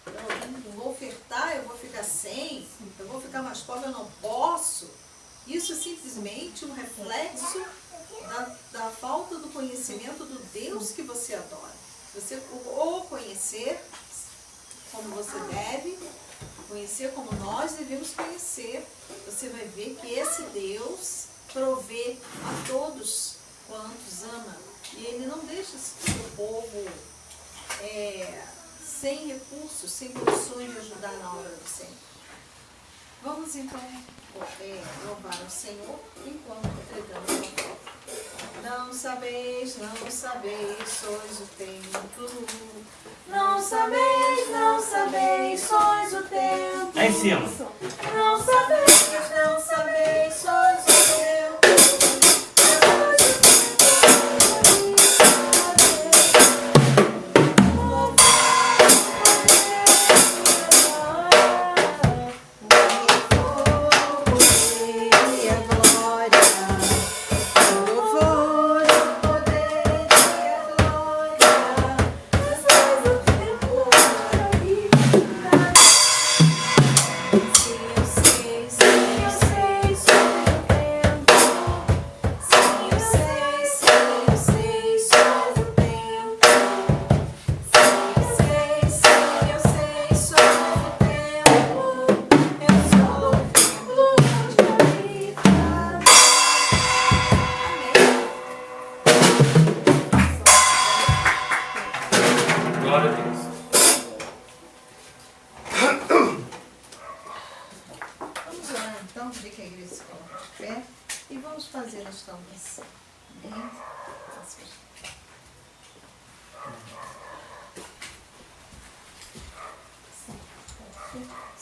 eu vou ofertar, eu vou ficar sem, eu vou ficar mais pobre, eu não posso. Isso é simplesmente um reflexo da falta do conhecimento do Deus que você adora. Você ou conhecer como você deve, conhecer como nós devemos conhecer, você vai ver que esse Deus provê a todos quantos ama. E Ele não deixa o seu povo sem recursos, sem condições de ajudar na obra do Senhor. Vamos então louvar o Senhor enquanto entregamos a oferta. Não sabeis, sois o templo. Não sabeis, sois o templo. Lá em cima. Não sabeis, sois o templo.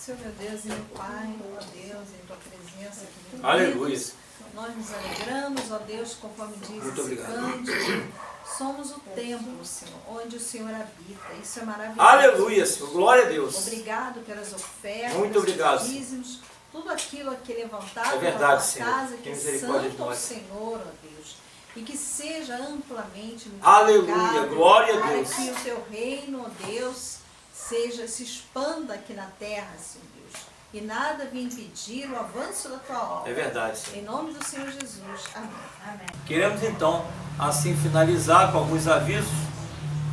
Senhor, meu Deus e meu Pai, ó Deus, em tua presença aqui. Aleluia. Nós nos alegramos, ó Deus, conforme diz Muito esse obrigado. cântico. Somos o templo, Senhor, onde o Senhor habita. Isso é maravilhoso. Aleluia, Senhor. Glória a Deus. Obrigado pelas ofertas, Muito obrigado, pelos dízimos, tudo aquilo que é levantado É verdade, na tua Senhor. casa, Que que é misericórdia de santo ao nós. Senhor, ó Deus. E que seja amplamente Aleluia, multiplicado, glória a para Deus. que o teu reino, ó Deus, se expanda aqui na terra, Senhor Deus. E nada venha impedir o avanço da tua obra. É verdade, Senhor. Em nome do Senhor Jesus. Amém. Amém. Queremos então, assim, finalizar com alguns avisos.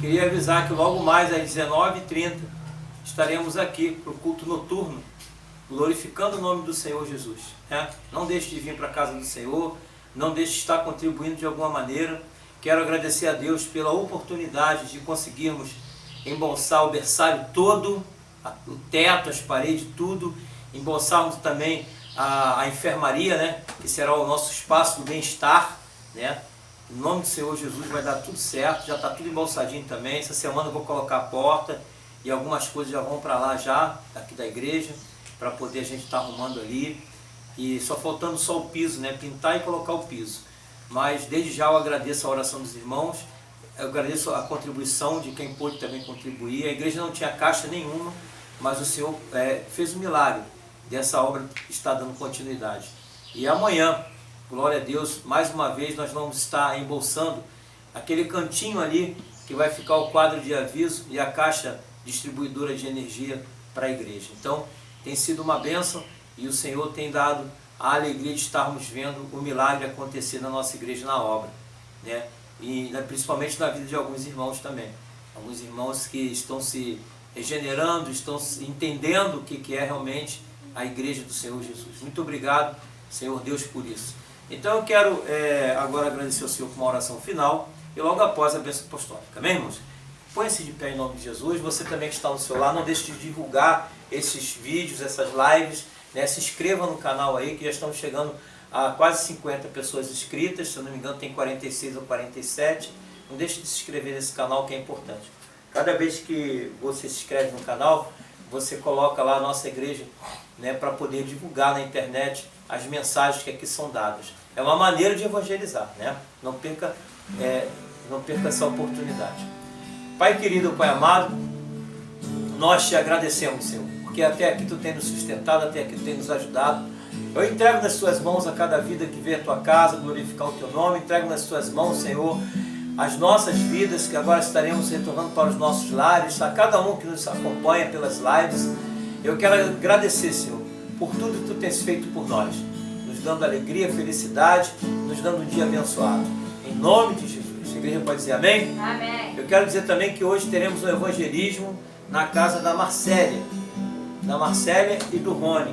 Queria avisar que logo mais às 19h30 estaremos aqui para o culto noturno, glorificando o nome do Senhor Jesus. Né? Não deixe de vir para a casa do Senhor, não deixe de estar contribuindo de alguma maneira. Quero agradecer a Deus pela oportunidade de conseguirmos embolsar o berçário todo, o teto, as paredes, tudo. Embolsarmos também a enfermaria, né? Que será o nosso espaço do bem-estar, né? Em nome do Senhor Jesus vai dar tudo certo, já está tudo embolsadinho também. Essa semana eu vou colocar a porta e algumas coisas já vão para lá já, daqui da igreja, para poder a gente estar arrumando ali. E só faltando só o piso, né? Pintar e colocar o piso. Mas desde já eu agradeço a oração dos irmãos, eu agradeço a contribuição de quem pôde também contribuir. A igreja não tinha caixa nenhuma, mas o Senhor fez um milagre dessa obra estar dando continuidade. E amanhã, glória a Deus, mais uma vez nós vamos estar embolsando aquele cantinho ali que vai ficar o quadro de aviso e a caixa distribuidora de energia para a igreja. Então, tem sido uma bênção e o Senhor tem dado a alegria de estarmos vendo o milagre acontecer na nossa igreja, na obra, né? E principalmente na vida de alguns irmãos também. Alguns irmãos que estão se regenerando, estão entendendo o que é realmente a igreja do Senhor Jesus. Muito obrigado, Senhor Deus, por isso. Então eu quero agora agradecer ao Senhor com uma oração final e logo após a bênção apostólica. Amém, irmãos? Põe-se de pé em nome de Jesus. Você também que está no seu lar, não deixe de divulgar esses vídeos, essas lives, né? Se inscreva no canal aí, que já estamos chegando a quase 50 pessoas inscritas. Se eu não me engano tem 46 ou 47. Não deixe de se inscrever nesse canal, que é importante. Cada vez que você se inscreve no canal, você coloca lá a nossa igreja, né, para poder divulgar na internet as mensagens que aqui são dadas. É uma maneira de evangelizar, né? Não perca essa oportunidade. Pai querido, Pai amado, nós te agradecemos, Senhor, porque até aqui Tu tem nos sustentado, até aqui Tu tem nos ajudado. Eu entrego nas Tuas mãos a cada vida que vem à Tua casa, glorificar o Teu nome. Entrego nas Tuas mãos, Senhor, as nossas vidas, que agora estaremos retornando para os nossos lares, a cada um que nos acompanha pelas lives. Eu quero agradecer, Senhor, por tudo que Tu tens feito por nós, nos dando alegria, felicidade, nos dando um dia abençoado. Em nome de Jesus. A igreja pode dizer amém? Amém. Eu quero dizer também que hoje teremos um evangelismo na casa da Marcélia e do Rony,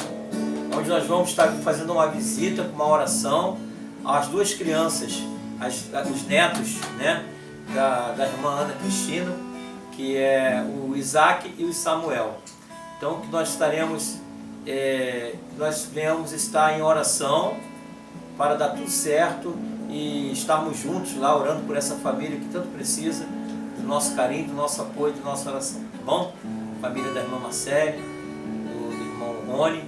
onde nós vamos estar fazendo uma visita com uma oração às duas crianças, os netos, né, da irmã Ana Cristina, que é o Isaac e o Samuel. Então que nós venhamos estar em oração para dar tudo certo e estarmos juntos lá orando por essa família que tanto precisa do nosso carinho, do nosso apoio, da nossa oração, tá bom? Família da irmã Marcélia, do irmão Rony,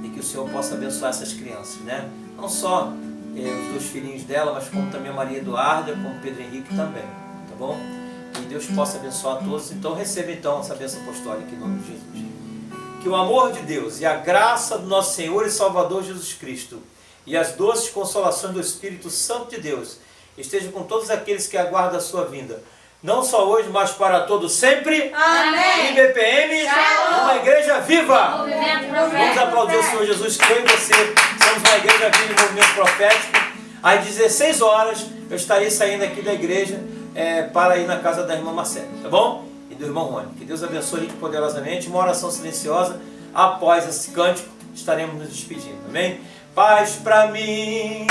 e que o Senhor possa abençoar essas crianças, né? Não só os dois filhinhos dela, mas como também a Maria Eduarda, como o Pedro Henrique também, tá bom? Que Deus possa abençoar a todos. Então receba então essa bênção apostólica em nome de Jesus. Que o amor de Deus e a graça do nosso Senhor e Salvador Jesus Cristo e as doces consolações do Espírito Santo de Deus estejam com todos aqueles que aguardam a sua vinda, não só hoje, mas para todos sempre. Amém. IBPM, Shalom. uma igreja viva. Movimento Vamos profético. aplaudir o Senhor Jesus, que eu e você somos uma igreja viva de movimento profético. Às 16 horas eu estarei saindo aqui da igreja para ir na casa da irmã Marcela, tá bom? E do irmão Rony. Que Deus abençoe rico e poderosamente. Uma oração silenciosa. Após esse cântico estaremos nos despedindo, amém? Paz pra mim,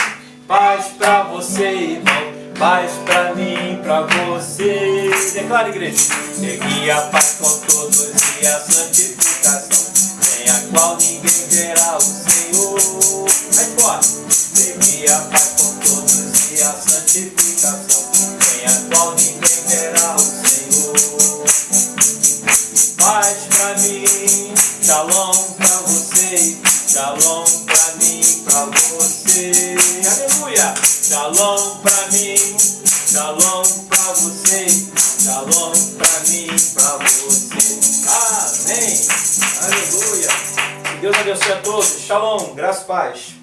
paz pra você, irmão. Paz pra mim, pra você. Declara, igreja. Segui a paz com todos e a santificação, sem a qual ninguém verá o Senhor. Vai fora. Segui a paz com todos e a santificação, sem a qual ninguém verá o Senhor. Paz pra mim, shalom pra você, shalom pra mim, pra você. Aleluia! Shalom pra mim, shalom pra você, shalom pra mim, pra você. Amém! Aleluia! Que Deus abençoe a todos. Shalom, graça e paz.